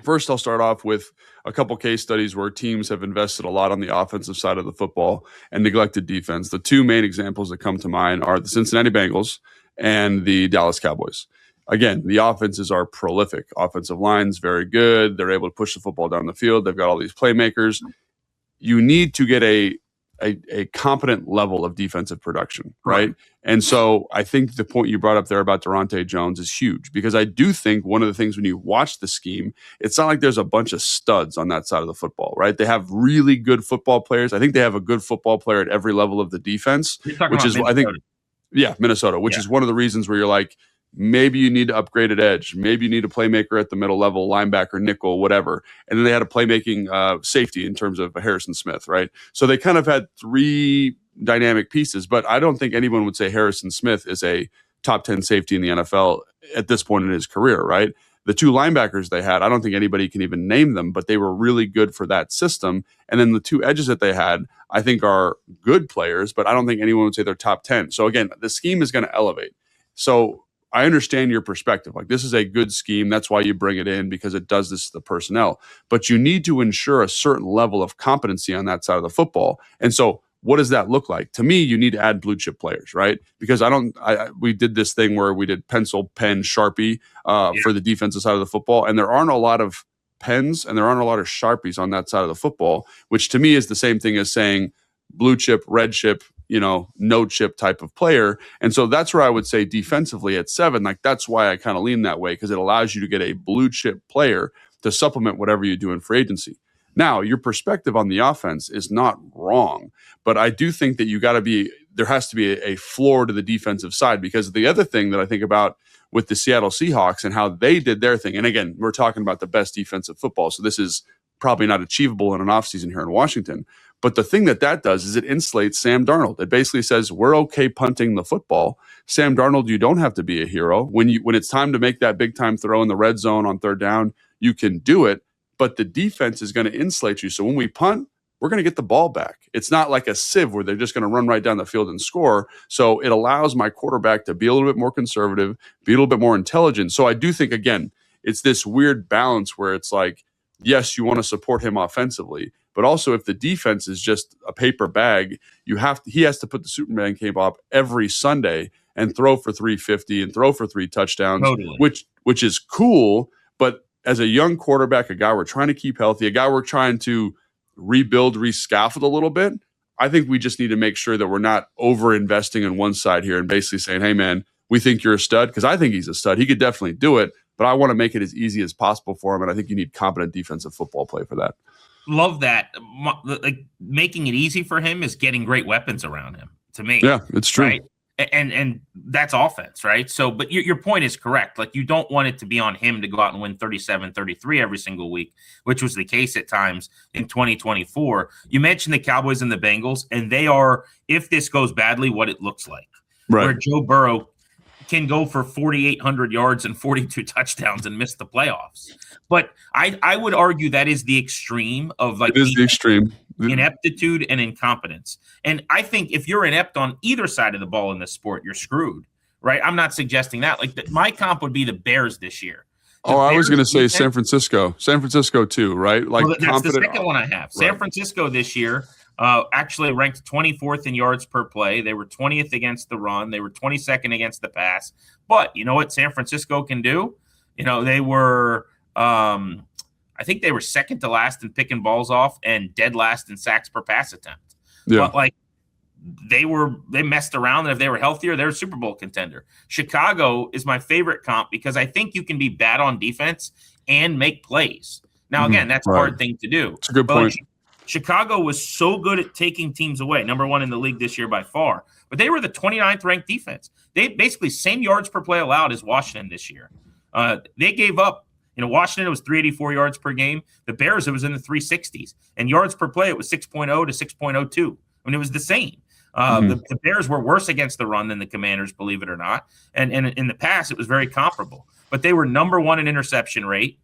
Speaker 5: first, I'll start off with a couple case studies where teams have invested a lot on the offensive side of the football and neglected defense. The 2 main examples that come to mind are the Cincinnati Bengals and the Dallas Cowboys. Again, the offenses are prolific. Offensive line's very good. They're able to push the football down the field. They've got all these playmakers. You need to get a competent level of defensive production, right? And so I think the point you brought up there about Durante Jones is huge, because I do think one of the things when you watch the scheme, it's not like there's a bunch of studs on that side of the football, right? They have really good football players. I think they have a good football player at every level of the defense, which is, I think, Minnesota, which is one of the reasons where you're like, maybe you need to upgrade at edge. Maybe you need a playmaker at the middle level, linebacker, nickel, whatever. And then they had a playmaking safety in terms of Harrison Smith, right? So they kind of had 3 dynamic pieces, but I don't think anyone would say Harrison Smith is a top 10 safety in the NFL at this point in his career, right? The 2 linebackers they had, I don't think anybody can even name them, but they were really good for that system. And then the 2 edges that they had, I think are good players, but I don't think anyone would say they're top 10. So again, the scheme is going to elevate. So I understand your perspective. Like, this is a good scheme. That's why you bring it in, because it does this to the personnel. But you need to ensure a certain level of competency on that side of the football. And so what does that look like? To me, you need to add blue chip players, right? Because we did this thing where we did pencil, pen, Sharpie for the defensive side of the football. And there aren't a lot of pens and there aren't a lot of Sharpies on that side of the football, which to me is the same thing as saying blue chip, red chip, no chip type of player. And so that's where I would say defensively at 7, like that's why I kind of lean that way, because it allows you to get a blue chip player to supplement whatever you do in free agency. Now, your perspective on the offense is not wrong, but I do think that there has to be a floor to the defensive side, because the other thing that I think about with the Seattle Seahawks and how they did their thing, and again, we're talking about the best defensive football, so this is probably not achievable in an offseason here in Washington. But the thing that does is it insulates Sam Darnold. It basically says, we're okay punting the football. Sam Darnold, you don't have to be a hero. When it's time to make that big time throw in the red zone on 3rd down, you can do it, but the defense is going to insulate you. So when we punt, we're going to get the ball back. It's not like a sieve where they're just going to run right down the field and score. So it allows my quarterback to be a little bit more conservative, be a little bit more intelligent. So I do think, again, it's this weird balance where it's like, yes, you want to support him offensively, but also if the defense is just a paper bag, he has to put the Superman cape up every Sunday and throw for 350 and throw for 3 touchdowns, totally. which is cool. But as a young quarterback, a guy we're trying to keep healthy, a guy we're trying to rebuild, rescaffold a little bit, I think we just need to make sure that we're not over investing in one side here and basically saying, hey man, we think you're a stud, because I think he's a stud. He could definitely do it, but I want to make it as easy as possible for him. And I think you need competent defensive football play for that.
Speaker 4: Love that. Like, making it easy for him is getting great weapons around him, to me.
Speaker 5: Yeah, it's true.
Speaker 4: Right? And that's offense, right? So, but your point is correct. Like, you don't want it to be on him to go out and win 37-33 every single week, which was the case at times in 2024. You mentioned the Cowboys and the Bengals, and they are, if this goes badly, what it looks like. Right. Where Joe Burrow can go for 4,800 yards and 42 touchdowns and miss the playoffs. But I would argue that is the extreme of, like,
Speaker 5: it is the extreme
Speaker 4: ineptitude and incompetence. And I think if you're inept on either side of the ball in this sport, you're screwed, right? I'm not suggesting that. Like, my comp would be the Bears this year.
Speaker 5: I was going to say San Francisco too, right? Like,
Speaker 4: well, that's the second one I have. San Francisco this year actually ranked 24th in yards per play. They were 20th against the run. They were 22nd against the pass. But you know what San Francisco can do? They were I think they were second to last in picking balls off and dead last in sacks per pass attempt. Yeah. But, like, they messed around, and if they were healthier, they're a Super Bowl contender. Chicago is my favorite comp because I think you can be bad on defense and make plays. Now, again, that's a hard thing to do.
Speaker 5: It's a good point.
Speaker 4: Chicago was so good at taking teams away, number one in the league this year by far, but they were the 29th ranked defense. They basically same yards per play allowed as Washington this year. They gave up, Washington, it was 384 yards per game. The Bears, it was in the 360s. And yards per play, it was 6.0 to 6.02. I mean, it was the same. The Bears were worse against the run than the Commanders, believe it or not. And in the past, it was very comparable. But they were number one in interception rate,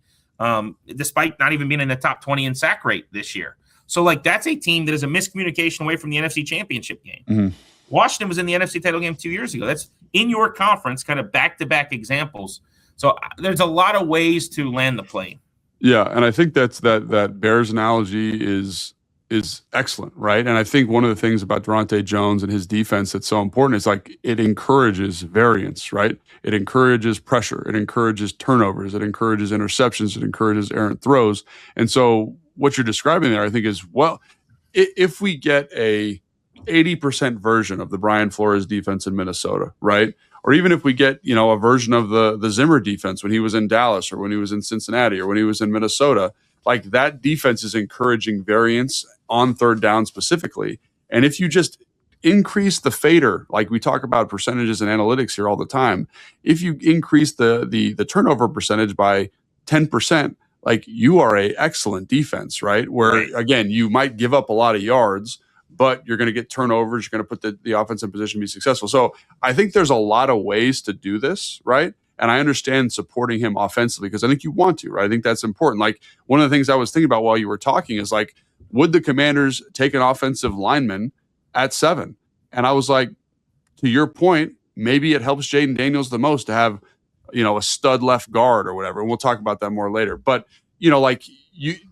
Speaker 4: despite not even being in the top 20 in sack rate this year. So, that's a team that is a miscommunication away from the NFC Championship game. Washington was in the NFC title game 2 years ago. That's in your conference, kind of back-to-back examples. So there's a lot of ways to land the plane. Yeah,
Speaker 5: and I think that Bears analogy is excellent, right? And I think one of the things about Durante Jones and his defense that's so important is it encourages variance, right? It encourages pressure. It encourages turnovers. It encourages interceptions. It encourages errant throws. And so what you're describing there, I think, is, well, if we get a 80% version of the Brian Flores defense in Minnesota, right? Or even if we get, a version of the Zimmer defense when he was in Dallas or when he was in Cincinnati or when he was in Minnesota, that defense is encouraging variance on third down specifically. And if you just increase the fader, like we talk about percentages and analytics here all the time, if you increase the turnover percentage by 10%, you are a excellent defense, right? Where, again, you might give up a lot of yards, but you're going to get turnovers. You're going to put the offense in position to be successful. So I think there's a lot of ways to do this, right? And I understand supporting him offensively because I think you want to, right? I think that's important. One of the things I was thinking about while you were talking is would the Commanders take an offensive lineman at 7? And I was like, to your point, maybe it helps Jaden Daniels the most to have, a stud left guard or whatever. And we'll talk about that more later. But,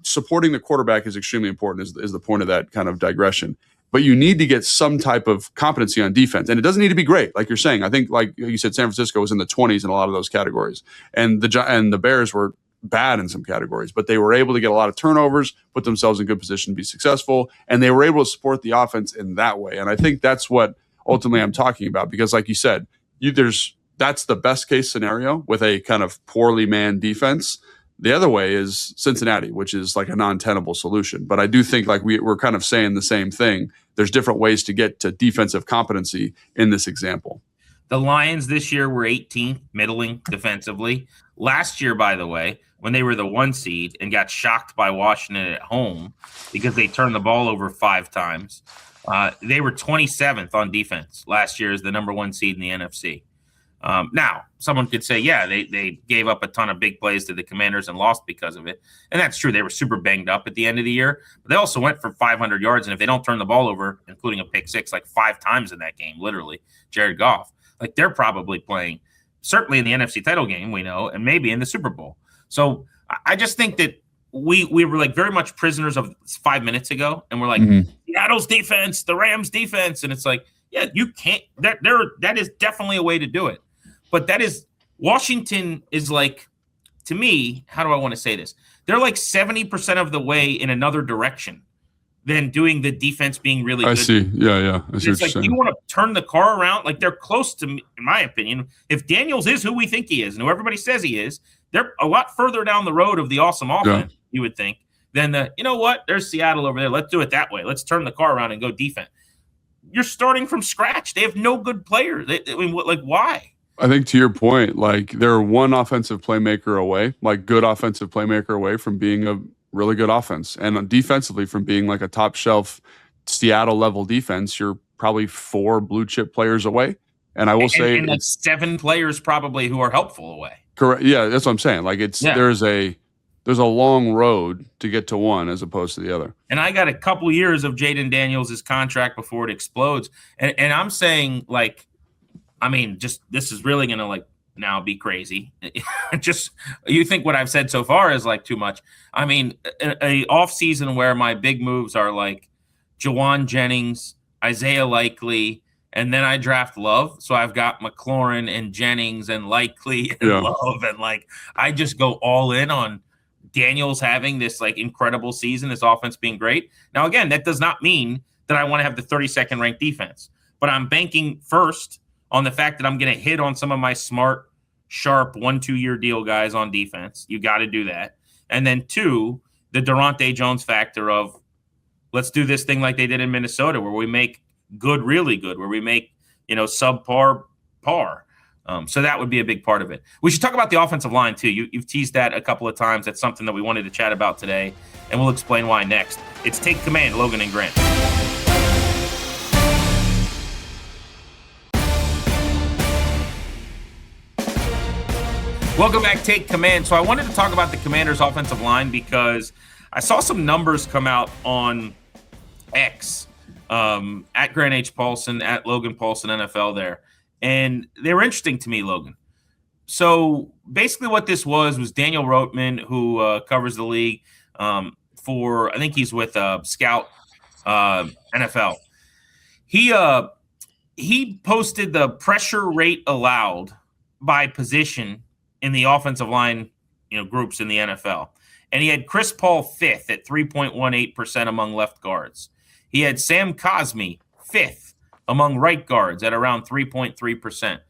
Speaker 5: supporting the quarterback is extremely important is the point of that kind of digression. But you need to get some type of competency on defense. And it doesn't need to be great, like you're saying. I think, like you said, San Francisco was in the 20s in a lot of those categories. And the Bears were bad in some categories. But they were able to get a lot of turnovers, put themselves in good position to be successful. And they were able to support the offense in that way. And I think that's what ultimately I'm talking about. Because like you said, that's the best case scenario with a kind of poorly manned defense. The other way is Cincinnati, which is a non-tenable solution. But I do think we're kind of saying the same thing. There's different ways to get to defensive competency in this example.
Speaker 4: The Lions this year were 18th, middling defensively. Last year, by the way, when they were the 1 seed and got shocked by Washington at home because they turned the ball over 5 times, they were 27th on defense last year as the number 1 seed in the NFC. Now, someone could say, yeah, they gave up a ton of big plays to the Commanders and lost because of it. And that's true. They were super banged up at the end of the year. But they also went for 500 yards. And if they don't turn the ball over, including a pick 6, 5 times in that game, literally, Jared Goff, they're probably playing, certainly in the NFC title game, we know, and maybe in the Super Bowl. So I just think that we were very much prisoners of 5 minutes ago. And we're Seattle's defense, the Rams defense. And it's yeah, you can't, that is definitely a way to do it. But Washington is to me, how do I want to say this? They're 70% of the way in another direction than doing the defense being really good.
Speaker 5: I see. Yeah. I see
Speaker 4: it's
Speaker 5: what you're saying.
Speaker 4: You want to turn the car around. They're close to, in my opinion, if Daniels is who we think he is and who everybody says he is, they're a lot further down the road of the awesome offense, you would think, than there's Seattle over there. Let's do it that way. Let's turn the car around and go defense. You're starting from scratch. They have no good players. Why?
Speaker 5: I think to your point, they're one offensive playmaker away, good offensive playmaker away from being a really good offense. And defensively from being a top shelf Seattle level defense, you're probably 4 blue chip players away. And I will say
Speaker 4: and 7 players probably who are helpful away.
Speaker 5: Correct. Yeah, that's what I'm saying. There's a long road to get to one as opposed to the other.
Speaker 4: And I got a couple years of Jaden Daniels' contract before it explodes. And I'm saying this is really going to now be crazy. Just you think what I've said so far is too much. A off season where my big moves are Jawan Jennings, Isaiah Likely, and then I draft Love. So I've got McLaurin and Jennings and Likely and Love. And I just go all in on Daniels having this incredible season, this offense being great. Now, again, that does not mean that I want to have the 32nd ranked defense. But I'm banking first on the fact that I'm going to hit on some of my smart, sharp 1-2 year deal guys on defense. You got to do that. And then 2, the Durante Jones factor of let's do this thing like they did in Minnesota where we make good really good, where we make, subpar par. So that would be a big part of it. We should talk about the offensive line, too. You've teased that a couple of times. That's something that we wanted to chat about today, and we'll explain why next. It's Take Command, Logan and Grant. Welcome back, Take Command. So I wanted to talk about the Commanders' offensive line because I saw some numbers come out on X, at Grant H. Paulsen, at Logan Paulsen NFL there. And they were interesting to me, Logan. So basically what this was Daniel Roteman, who covers the league I think he's with Scout NFL. He posted the pressure rate allowed by position in the offensive line groups in the NFL. And he had Chris Paul 5th at 3.18% among left guards. He had Sam Cosmi 5th among right guards at around 3.3%.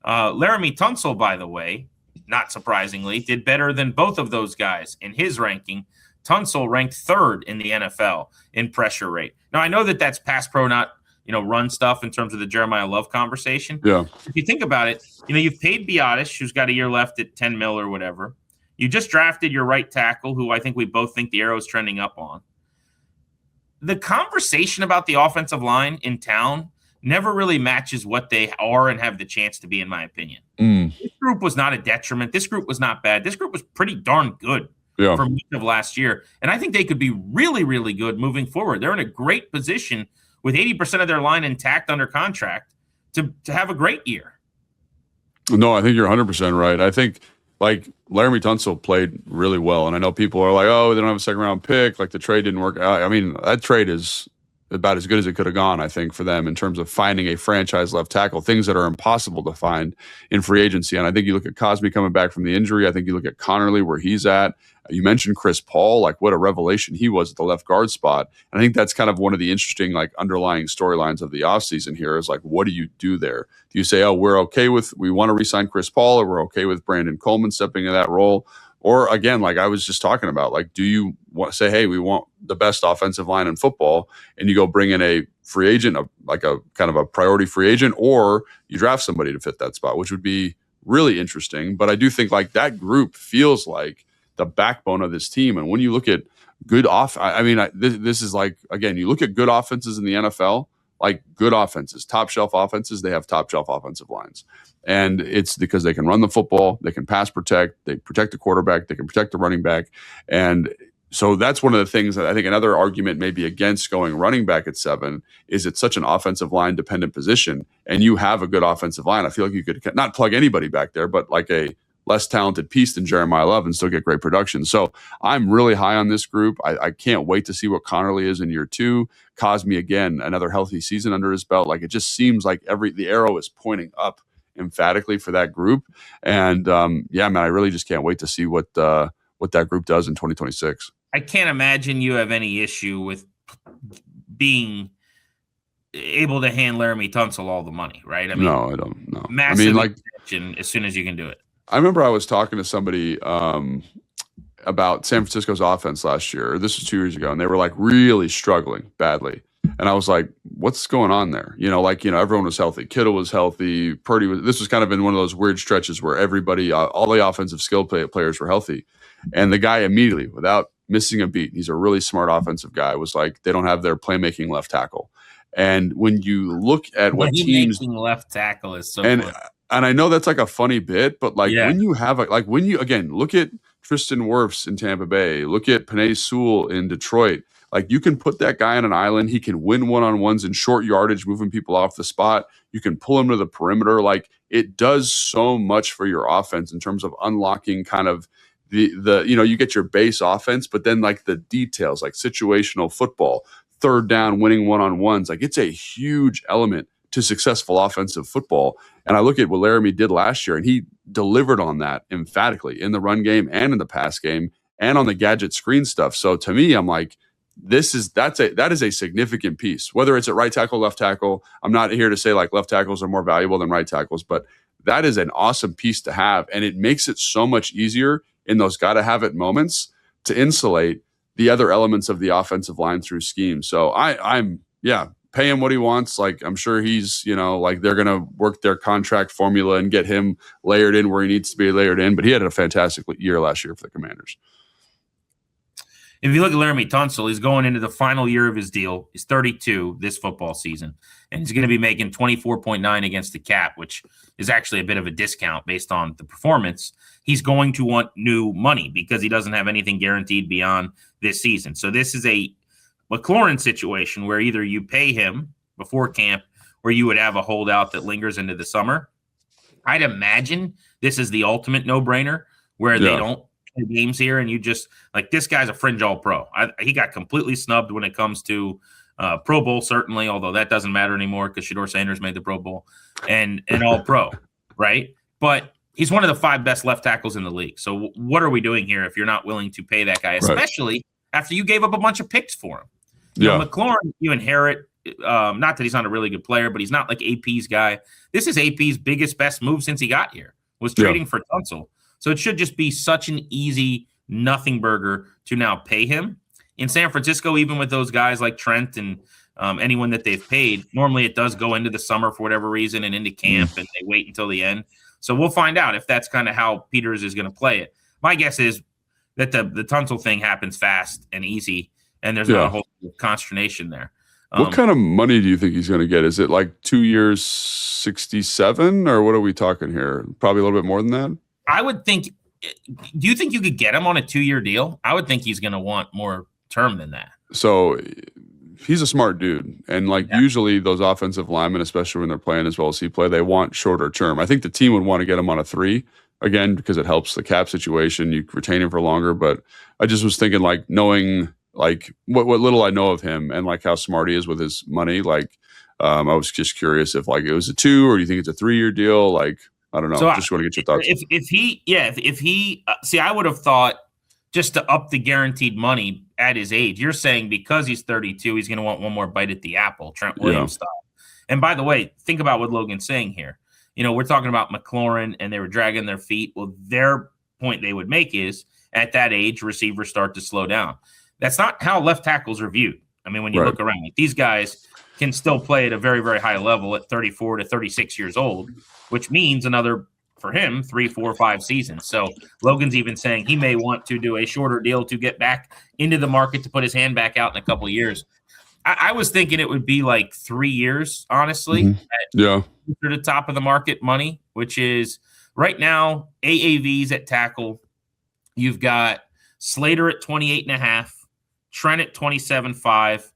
Speaker 4: Laramie Tunsil, by the way, not surprisingly, did better than both of those guys in his ranking. Tunsil ranked 3rd in the NFL in pressure rate. Now, I know that that's pass pro, not run stuff in terms of the Jeremiyah Love conversation.
Speaker 5: Yeah.
Speaker 4: If you think about it, you've paid Biotish, who's got a year left at 10 mil or whatever. You just drafted your right tackle, who I think we both think the arrow's trending up on. The conversation about the offensive line in town never really matches what they are and have the chance to be, in my opinion. This group was not a detriment. This group was not bad. This group was pretty darn good for much of last year. And I think they could be really, really good moving forward. They're in a great position with 80% of their line intact under contract to have a great year.
Speaker 5: No, I think you're 100% right. I think Laramie Tunsil played really well. And I know people are like, oh, they don't have a second round pick. The trade didn't work out. I mean, that trade is about as good as it could have gone, I think, for them in terms of finding a franchise left tackle, things that are impossible to find in free agency. And I think you look at Cosby coming back from the injury. I think you look at Connerly, where he's at. You mentioned Chris Paul, what a revelation he was at the left guard spot. And I think that's kind of one of the interesting, underlying storylines of the offseason here is, what do you do there? Do you say, oh, we want to re-sign Chris Paul, or we're okay with Brandon Coleman stepping into that role? Or again, I was just talking about, do you want to say, hey, we want the best offensive line in football, and you go bring in a free agent, a kind of a priority free agent, or you draft somebody to fit that spot, which would be really interesting. But I do think that group feels like the backbone of this team. And when you look at good this is again, you look at good offenses in the NFL, good offenses, top shelf offenses, they have top shelf offensive lines. And it's because they can run the football, they can pass protect, they protect the quarterback, they can protect the running back. And so that's one of the things that I think another argument maybe against going running back at 7 is it's such an offensive line dependent position. And you have a good offensive line. I feel like you could not plug anybody back there, but a less talented piece than Jeremiyah Love and still get great production. So I'm really high on this group. I can't wait to see what Connerly is in year 2. Cosmi, again, another healthy season under his belt. It just seems like the arrow is pointing up emphatically for that group. And man, I really just can't wait to see what that group does in 2026.
Speaker 4: I can't imagine you have any issue with being able to hand Laramie Tunsil all the money, right?
Speaker 5: No, I don't know.
Speaker 4: Massive extension as soon as you can do it.
Speaker 5: I remember I was talking to somebody about San Francisco's offense last year. This was 2 years ago, and they were really struggling badly. And I was like, what's going on there? Everyone was healthy. Kittle was healthy. Purdy was. This was kind of in one of those weird stretches where everybody, all the offensive skill players were healthy. And the guy immediately, without missing a beat, he's a really smart offensive guy, was like, they don't have their playmaking left tackle. And when you look at what teams
Speaker 4: left tackle is so
Speaker 5: and
Speaker 4: good.
Speaker 5: And I know that's a funny bit, but when you have when you again look at Tristan Wirfs in Tampa Bay, look at Penei Sewell in Detroit, you can put that guy on an island. He can win one-on-ones in short yardage, moving people off the spot. You can pull him to the perimeter. It does so much for your offense in terms of unlocking kind of the you get your base offense, but then the details, situational football, third down, winning one-on-ones. It's a huge element to successful offensive football. And I look at what Laramie did last year, and he delivered on that emphatically in the run game and in the pass game and on the gadget screen stuff. So to me, I'm that is a significant piece. Whether it's at right tackle, left tackle, I'm not here to say like left tackles are more valuable than right tackles, but that is an awesome piece to have, and it makes it so much easier in those gotta have it moments to insulate the other elements of the offensive line through scheme. So I'm pay him what he wants. Like I'm sure he's, like they're gonna work their contract formula and get him layered in where he needs to be layered in. But he had a fantastic year last year for the Commanders.
Speaker 4: If you look at Laremy Tunsil, he's going into the final year of his deal. He's 32 this football season, and he's going to be making 24.9 against the cap, which is actually a bit of a discount based on the performance. He's going to want new money because he doesn't have anything guaranteed beyond this season. So this is a McLaurin situation where either you pay him before camp or you would have a holdout that lingers into the summer. I'd imagine this is the ultimate no-brainer where they don't play games here and you just like this guy's a fringe all-pro. He got completely snubbed when it comes to Pro Bowl, certainly, although that doesn't matter anymore because Shedeur Sanders made the Pro Bowl and all-pro, right? But he's one of the 5 best left tackles in the league. So what are we doing here if you're not willing to pay that guy, especially after you gave up a bunch of picks for him? McLaurin, you inherit, not that he's not a really good player, but he's not like AP's guy. This is AP's biggest, best move since he got here, was trading for Tunsil. So it should just be such an easy nothing burger to now pay him. In San Francisco, even with those guys like Trent and anyone that they've paid, normally it does go into the summer for whatever reason and into camp, and they wait until the end. So we'll find out if that's kind of how Peters is going to play it. My guess is that the Tunsil thing happens fast and easy, and there's not a whole consternation there.
Speaker 5: What kind of money do you think he's going to get? Is it like 2 years, 67, or what are we talking here? Probably a little bit more than that.
Speaker 4: I would think. Do you think you could get him on a 2-year deal? I would think he's going to want more term than that.
Speaker 5: So he's a smart dude, and usually those offensive linemen, especially when they're playing as well as he played, they want shorter term. I think the team would want to get him on a 3 again because it helps the cap situation. You retain him for longer, but I just was thinking knowing. What little I know of him and how smart he is with his money. I was just curious if it was a 2 or do you think it's a 3-year deal? I don't know. So just want to get your thoughts.
Speaker 4: If he see, I would have thought just to up the guaranteed money at his age. You're saying because he's 32, he's going to want one more bite at the apple, Trent Williams style. And by the way, think about what Logan's saying here. We're talking about McLaurin and they were dragging their feet. Well, their point they would make is at that age, receivers start to slow down. That's not how left tackles are viewed. I mean, when you look around, these guys can still play at a very, very high level at 34 to 36 years old, which means another, for him, 3, 4, 5 seasons. So Logan's even saying he may want to do a shorter deal to get back into the market to put his hand back out in a couple of years. I was thinking it would be 3 years, honestly, at the top of the market money, which is right now AAVs at tackle. You've got Slater at 28.5. Trent at 27.5,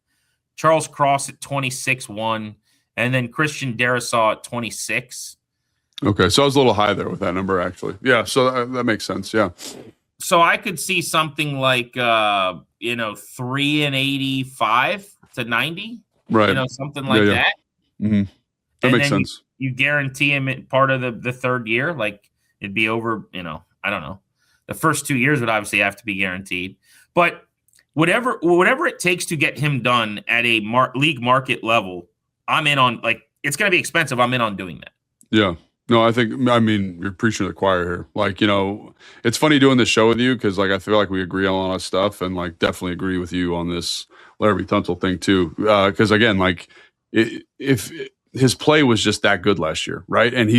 Speaker 4: Charles Cross at 26.1, and then Christian Darrisaw at 26.
Speaker 5: Okay, so I was a little high there with that number, actually. Yeah, so that makes sense, yeah.
Speaker 4: So I could see something like, 3.85 to 90,
Speaker 5: right?
Speaker 4: Something like that.
Speaker 5: Mm-hmm. That makes sense.
Speaker 4: You guarantee him at part of the third year, it'd be over. I don't know. The first 2 years would obviously have to be guaranteed, but whatever it takes to get him done at a league market level, I'm in on. It's going to be expensive. I'm in on doing that.
Speaker 5: Yeah. No, I mean, you're preaching to the choir here. It's funny doing this show with you because I feel like we agree on a lot of stuff and definitely agree with you on this Laremy Tunsil thing too. Because again, if his play was just that good last year, right? And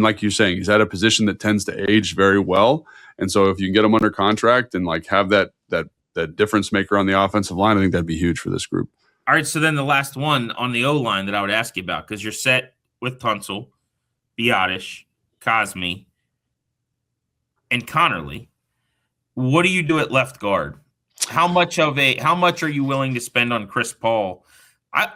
Speaker 5: like you're saying, he's at a position that tends to age very well. And so if you can get him under contract and have that difference maker on the offensive line, I think that'd be huge for this group.
Speaker 4: All right, so then the last one on the O-line that I would ask you about, because you're set with Tunsil, Biadasz, Cosme, and Connerly. What do you do at left guard? How much are you willing to spend on Chris Paul?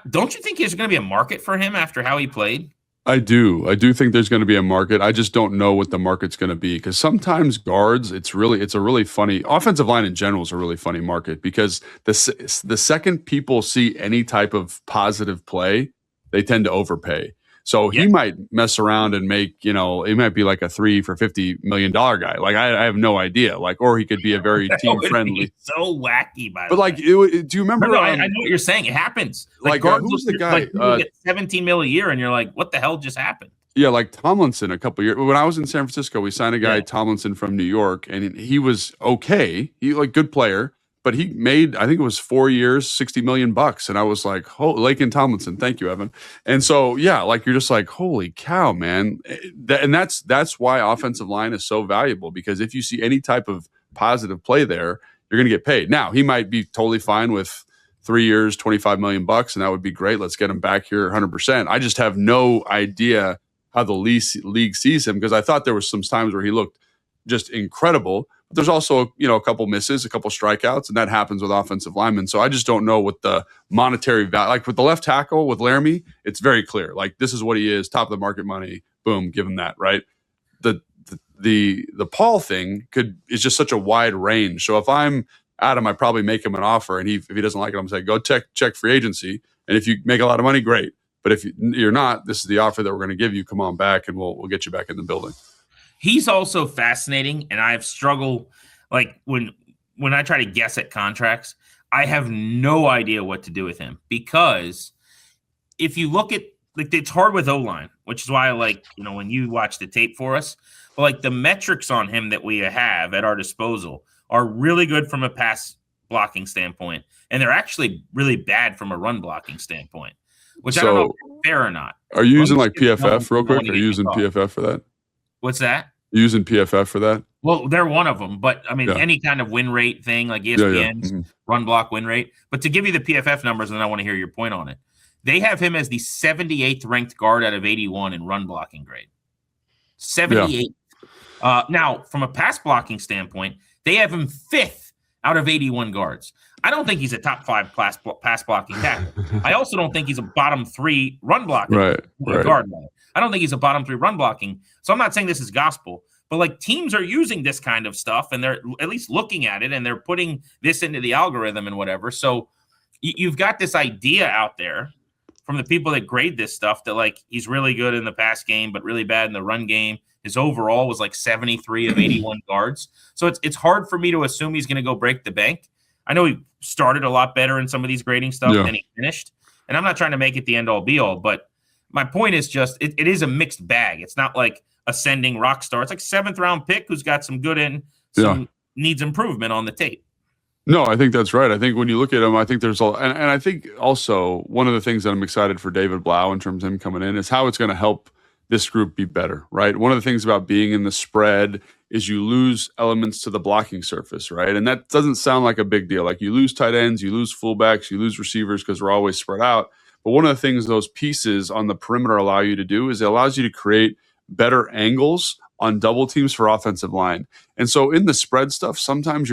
Speaker 4: Don't you think there's going to be a market for him after how he played?
Speaker 5: I do think there's going to be a market. I just don't know what the market's going to be because sometimes guards, it's a really funny offensive line in general is a really funny market because the second people see any type of positive play, they tend to overpay. So he might mess around and make, he might be like a 3 for $50 million guy. Like I have no idea. Like, or he could be a very team friendly.
Speaker 4: So wacky, by the
Speaker 5: but like,
Speaker 4: way.
Speaker 5: Do you remember?
Speaker 4: No, I know what you're saying. It happens.
Speaker 5: Like who's the guy?
Speaker 4: Like, get 17 mil a year, and you're like, what the hell just happened?
Speaker 5: Yeah, like Tomlinson a couple years. When I was in San Francisco, we signed a guy, Tomlinson from New York, and he was okay. He like good player, but he made, I think it was 4 years, $60 million. And I was like, Lakin Tomlinson, thank you, Evan. And so, yeah, like you're just like, holy cow, man. And that's why offensive line is so valuable, because if you see any type of positive play there, you're going to get paid. Now, he might be totally fine with 3 years, $25 million, and that would be great. Let's get him back here 100%. I just have no idea how the league sees him, because I thought there was some times where he looked just incredible. But there's also, a couple misses, a couple strikeouts, and that happens with offensive linemen. So I just don't know what the monetary value, like with the left tackle with Laramie, it's very clear. Like this is what he is, top of the market money, boom, give him that, right? The Paul thing is just such a wide range. So if I'm Adam, I probably make him an offer, and if he doesn't like it, I'm saying go check free agency, and if you make a lot of money, great. But if you're not, this is the offer that we're going to give you. Come on back, and we'll get you back in the building.
Speaker 4: He's also fascinating, and I've struggled. Like when I try to guess at contracts, I have no idea what to do with him, because if you look at, like, it's hard with O-line, which is why I like, when you watch the tape for us, but like the metrics on him that we have at our disposal are really good from a pass blocking standpoint, and they're actually really bad from a run blocking standpoint. Which I don't know if it's fair or not.
Speaker 5: Are you using like PFF real quick? Are you using PFF for that?
Speaker 4: What's that?
Speaker 5: You using PFF for that?
Speaker 4: Well, they're one of them, but I mean, any kind of win rate thing, like ESPN's run block win rate. But to give you the PFF numbers, and I want to hear your point on it, they have him as the 78th ranked guard out of 81 in run blocking grade. 78th. Yeah. Now, from a pass blocking standpoint, they have him 5th out of 81 guards. I don't think he's a top 5 pass blocking tackle. I also don't think he's a bottom 3 run blocking guard. I don't think he's a bottom 3 run blocking. So I'm not saying this is gospel, but like teams are using this kind of stuff, and they're at least looking at it, and they're putting this into the algorithm and whatever. So you've got this idea out there from the people that grade this stuff that like he's really good in the pass game, but really bad in the run game. His overall was like 73 of 81 guards. So it's hard for me to assume he's going to go break the bank. I know he started a lot better in some of these grading stuff than he finished. And I'm not trying to make it the end all be all, but my point is just it is a mixed bag. It's not like ascending rock star. It's like 7th round pick who's got some good and some needs improvement on the tape.
Speaker 5: No, I think that's right. I think when you look at him, I think there's and I think also one of the things that I'm excited for David Blau in terms of him coming in is how it's going to help this group be better, right? One of the things about being in the spread is you lose elements to the blocking surface, right? And that doesn't sound like a big deal. Like you lose tight ends, you lose fullbacks, you lose receivers because we're always spread out. But one of the things those pieces on the perimeter allow you to do is it allows you to create better angles on double teams for offensive line. And so in the spread stuff, sometimes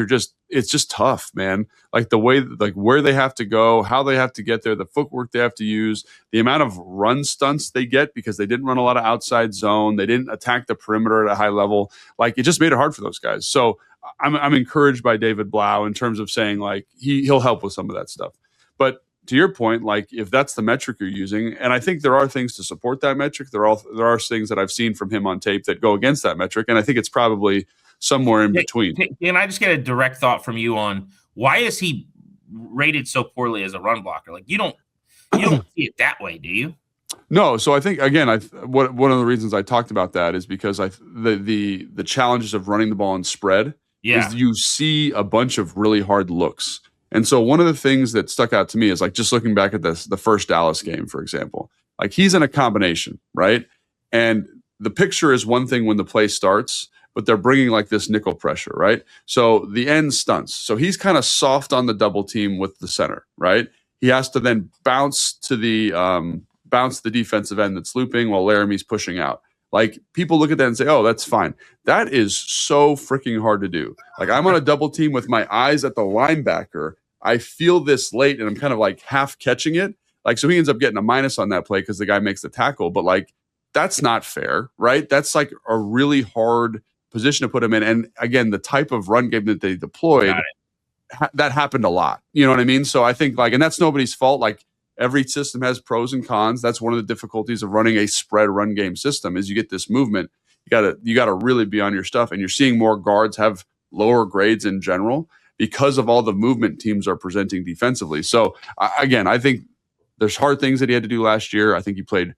Speaker 5: it's just tough, man. Like the way, like where they have to go, how they have to get there, the footwork they have to use, the amount of run stunts they get because they didn't run a lot of outside zone. They didn't attack the perimeter at a high level. Like it just made it hard for those guys. So I'm encouraged by David Blau in terms of saying like he'll help with some of that stuff. But to your point, like if that's the metric you're using, and I think there are things to support that metric, there are things that I've seen from him on tape that go against that metric, and I think it's probably somewhere in between.
Speaker 4: Can I just get a direct thought from you on why is he rated so poorly as a run blocker? Like you don't see it that way, do you?
Speaker 5: No. So I think again, one of the reasons I talked about that is because the challenges of running the ball in spread is you see a bunch of really hard looks. And so one of the things that stuck out to me is like just looking back at the first Dallas game, for example, like he's in a combination, right? And the picture is one thing when the play starts, but they're bringing like this nickel pressure, right? So the end stunts. So he's kind of soft on the double team with the center, right? He has to then bounce the defensive end that's looping while Laramie's pushing out. Like people look at that and say, oh, that's fine. That is so freaking hard to do. Like I'm on a double team with my eyes at the linebacker. I feel this late and I'm kind of like half catching it. Like, so he ends up getting a minus on that play because the guy makes the tackle. But like, that's not fair, right? That's like a really hard position to put him in. And again, the type of run game that they deployed, that happened a lot. You know what I mean? So I think like, and that's nobody's fault. Like every system has pros and cons. That's one of the difficulties of running a spread run game system is you get this movement. You gotta really be on your stuff, and you're seeing more guards have lower grades in general because of all the movement teams are presenting defensively. So I think there's hard things that he had to do last year. I think he played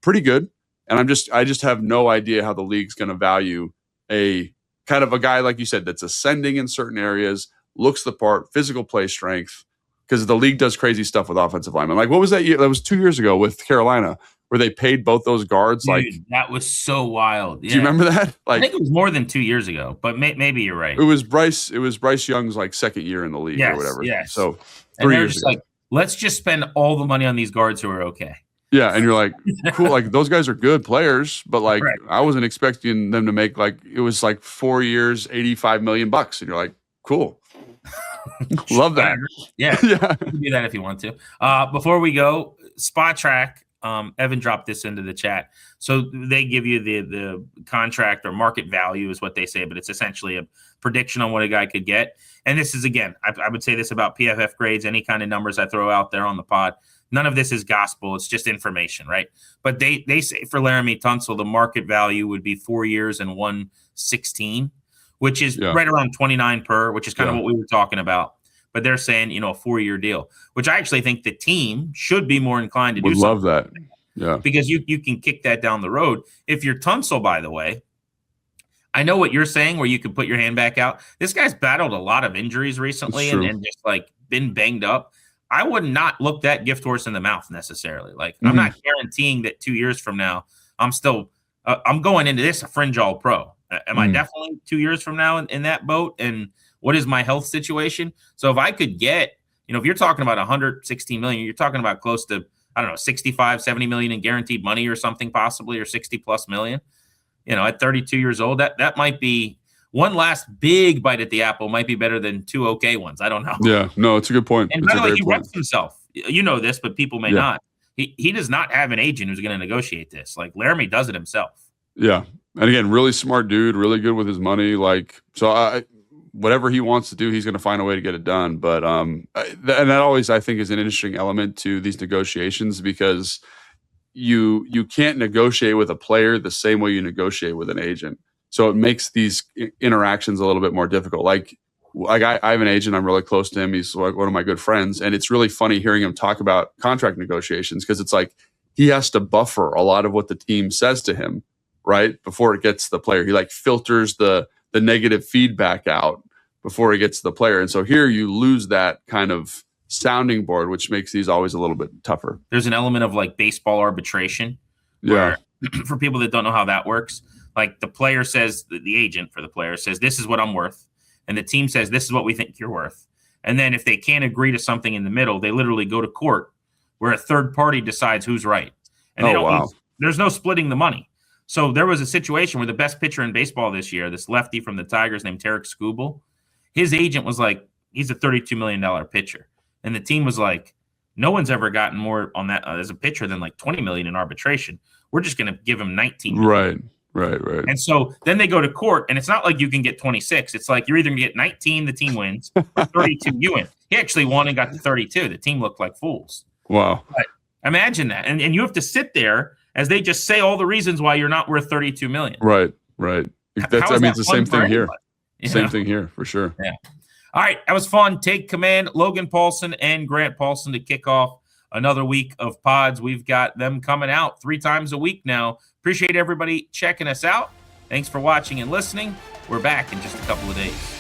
Speaker 5: pretty good, and I just have no idea how the league's going to value a kind of a guy like you said that's ascending in certain areas, looks the part, physical play strength, because the league does crazy stuff with offensive linemen. Like what was that year? That was 2 years ago with Carolina, where they paid both those guards.
Speaker 4: Dude,
Speaker 5: like
Speaker 4: that was so wild. Yeah.
Speaker 5: Do you remember that?
Speaker 4: I think it was more than 2 years ago, but maybe you're right.
Speaker 5: It was Bryce Young's like second year in the league or whatever.
Speaker 4: Yes.
Speaker 5: So
Speaker 4: 3
Speaker 5: years ago.
Speaker 4: Like, let's just spend all the money on these guards who are okay.
Speaker 5: Yeah, and you're like, cool. Like those guys are good players, but like I wasn't expecting them to make like it was like 4 years, $85 million, and you're like, cool. Love that.
Speaker 4: Yeah. You can do that if you want to. Before we go, Spot Track. Evan dropped this into the chat. So they give you the contract or market value is what they say, but it's essentially a prediction on what a guy could get. And this is, again, I would say this about PFF grades, any kind of numbers I throw out there on the pod. None of this is gospel. It's just information, right? But they say for Laramie Tunsil, the market value would be 4 years and 116, which is right around 29 per, which is kind of what we were talking about. But they're saying, a 4-year deal, which I actually think the team should be more inclined to do.
Speaker 5: Love that. Yeah.
Speaker 4: Because you can kick that down the road. If you're Tunsil, by the way, I know what you're saying where you can put your hand back out. This guy's battled a lot of injuries recently and just like been banged up. I would not look that gift horse in the mouth necessarily. Like I'm not guaranteeing that 2 years from now, I'm still I'm going into this a fringe all pro. Am I definitely 2 years from now in that boat? And what is my health situation? So if I could get, if you're talking about 116 million, you're talking about close to, 65, 70 million in guaranteed money or something possibly, or 60 plus million, at 32 years old, that might be one last big bite at the apple, might be better than two okay ones. I don't know.
Speaker 5: Yeah, no, it's a good point.
Speaker 4: And by the way, he reps himself. You know this, but people may not. He does not have an agent who's going to negotiate this. Like Laramie does it himself. Yeah.
Speaker 5: And again, really smart dude, really good with his money. Like, so whatever he wants to do, he's going to find a way to get it done. But and that always, I think, is an interesting element to these negotiations because you can't negotiate with a player the same way you negotiate with an agent. So it makes these interactions a little bit more difficult. Like I have an agent, I'm really close to him. He's like one of my good friends. And it's really funny hearing him talk about contract negotiations because it's like he has to buffer a lot of what the team says to him, right? Before it gets to the player. He like filters the negative feedback out before he gets to the player. And so here you lose that kind of sounding board, which makes these always a little bit tougher.
Speaker 4: There's an element of like baseball arbitration. Where, for people that don't know how that works, like the player says, the agent for the player says, this is what I'm worth. And the team says, this is what we think you're worth. And then if they can't agree to something in the middle, they literally go to court where a third party decides who's right. And there's no splitting the money. So there was a situation where the best pitcher in baseball this year, this lefty from the Tigers named Tarek Skubal, his agent was like, he's a $32 million pitcher. And the team was like, no one's ever gotten more on that as a pitcher than like $20 million in arbitration. We're just going to give him $19 million.
Speaker 5: Right.
Speaker 4: And so then they go to court, and it's not like you can get 26. It's like you're either going to get 19, the team wins, or 32, you win. He actually won and got to 32. The team looked like fools.
Speaker 5: Wow.
Speaker 4: But imagine that. And you have to sit there as they just say all the reasons why you're not worth $32 million.
Speaker 5: Right. It's the same thing here. Same thing here, for sure.
Speaker 4: Yeah. All right. That was fun. Take command. Logan Paulsen and Grant Paulsen to kick off another week of pods. We've got them coming out 3 times a week now. Appreciate everybody checking us out. Thanks for watching and listening. We're back in just a couple of days.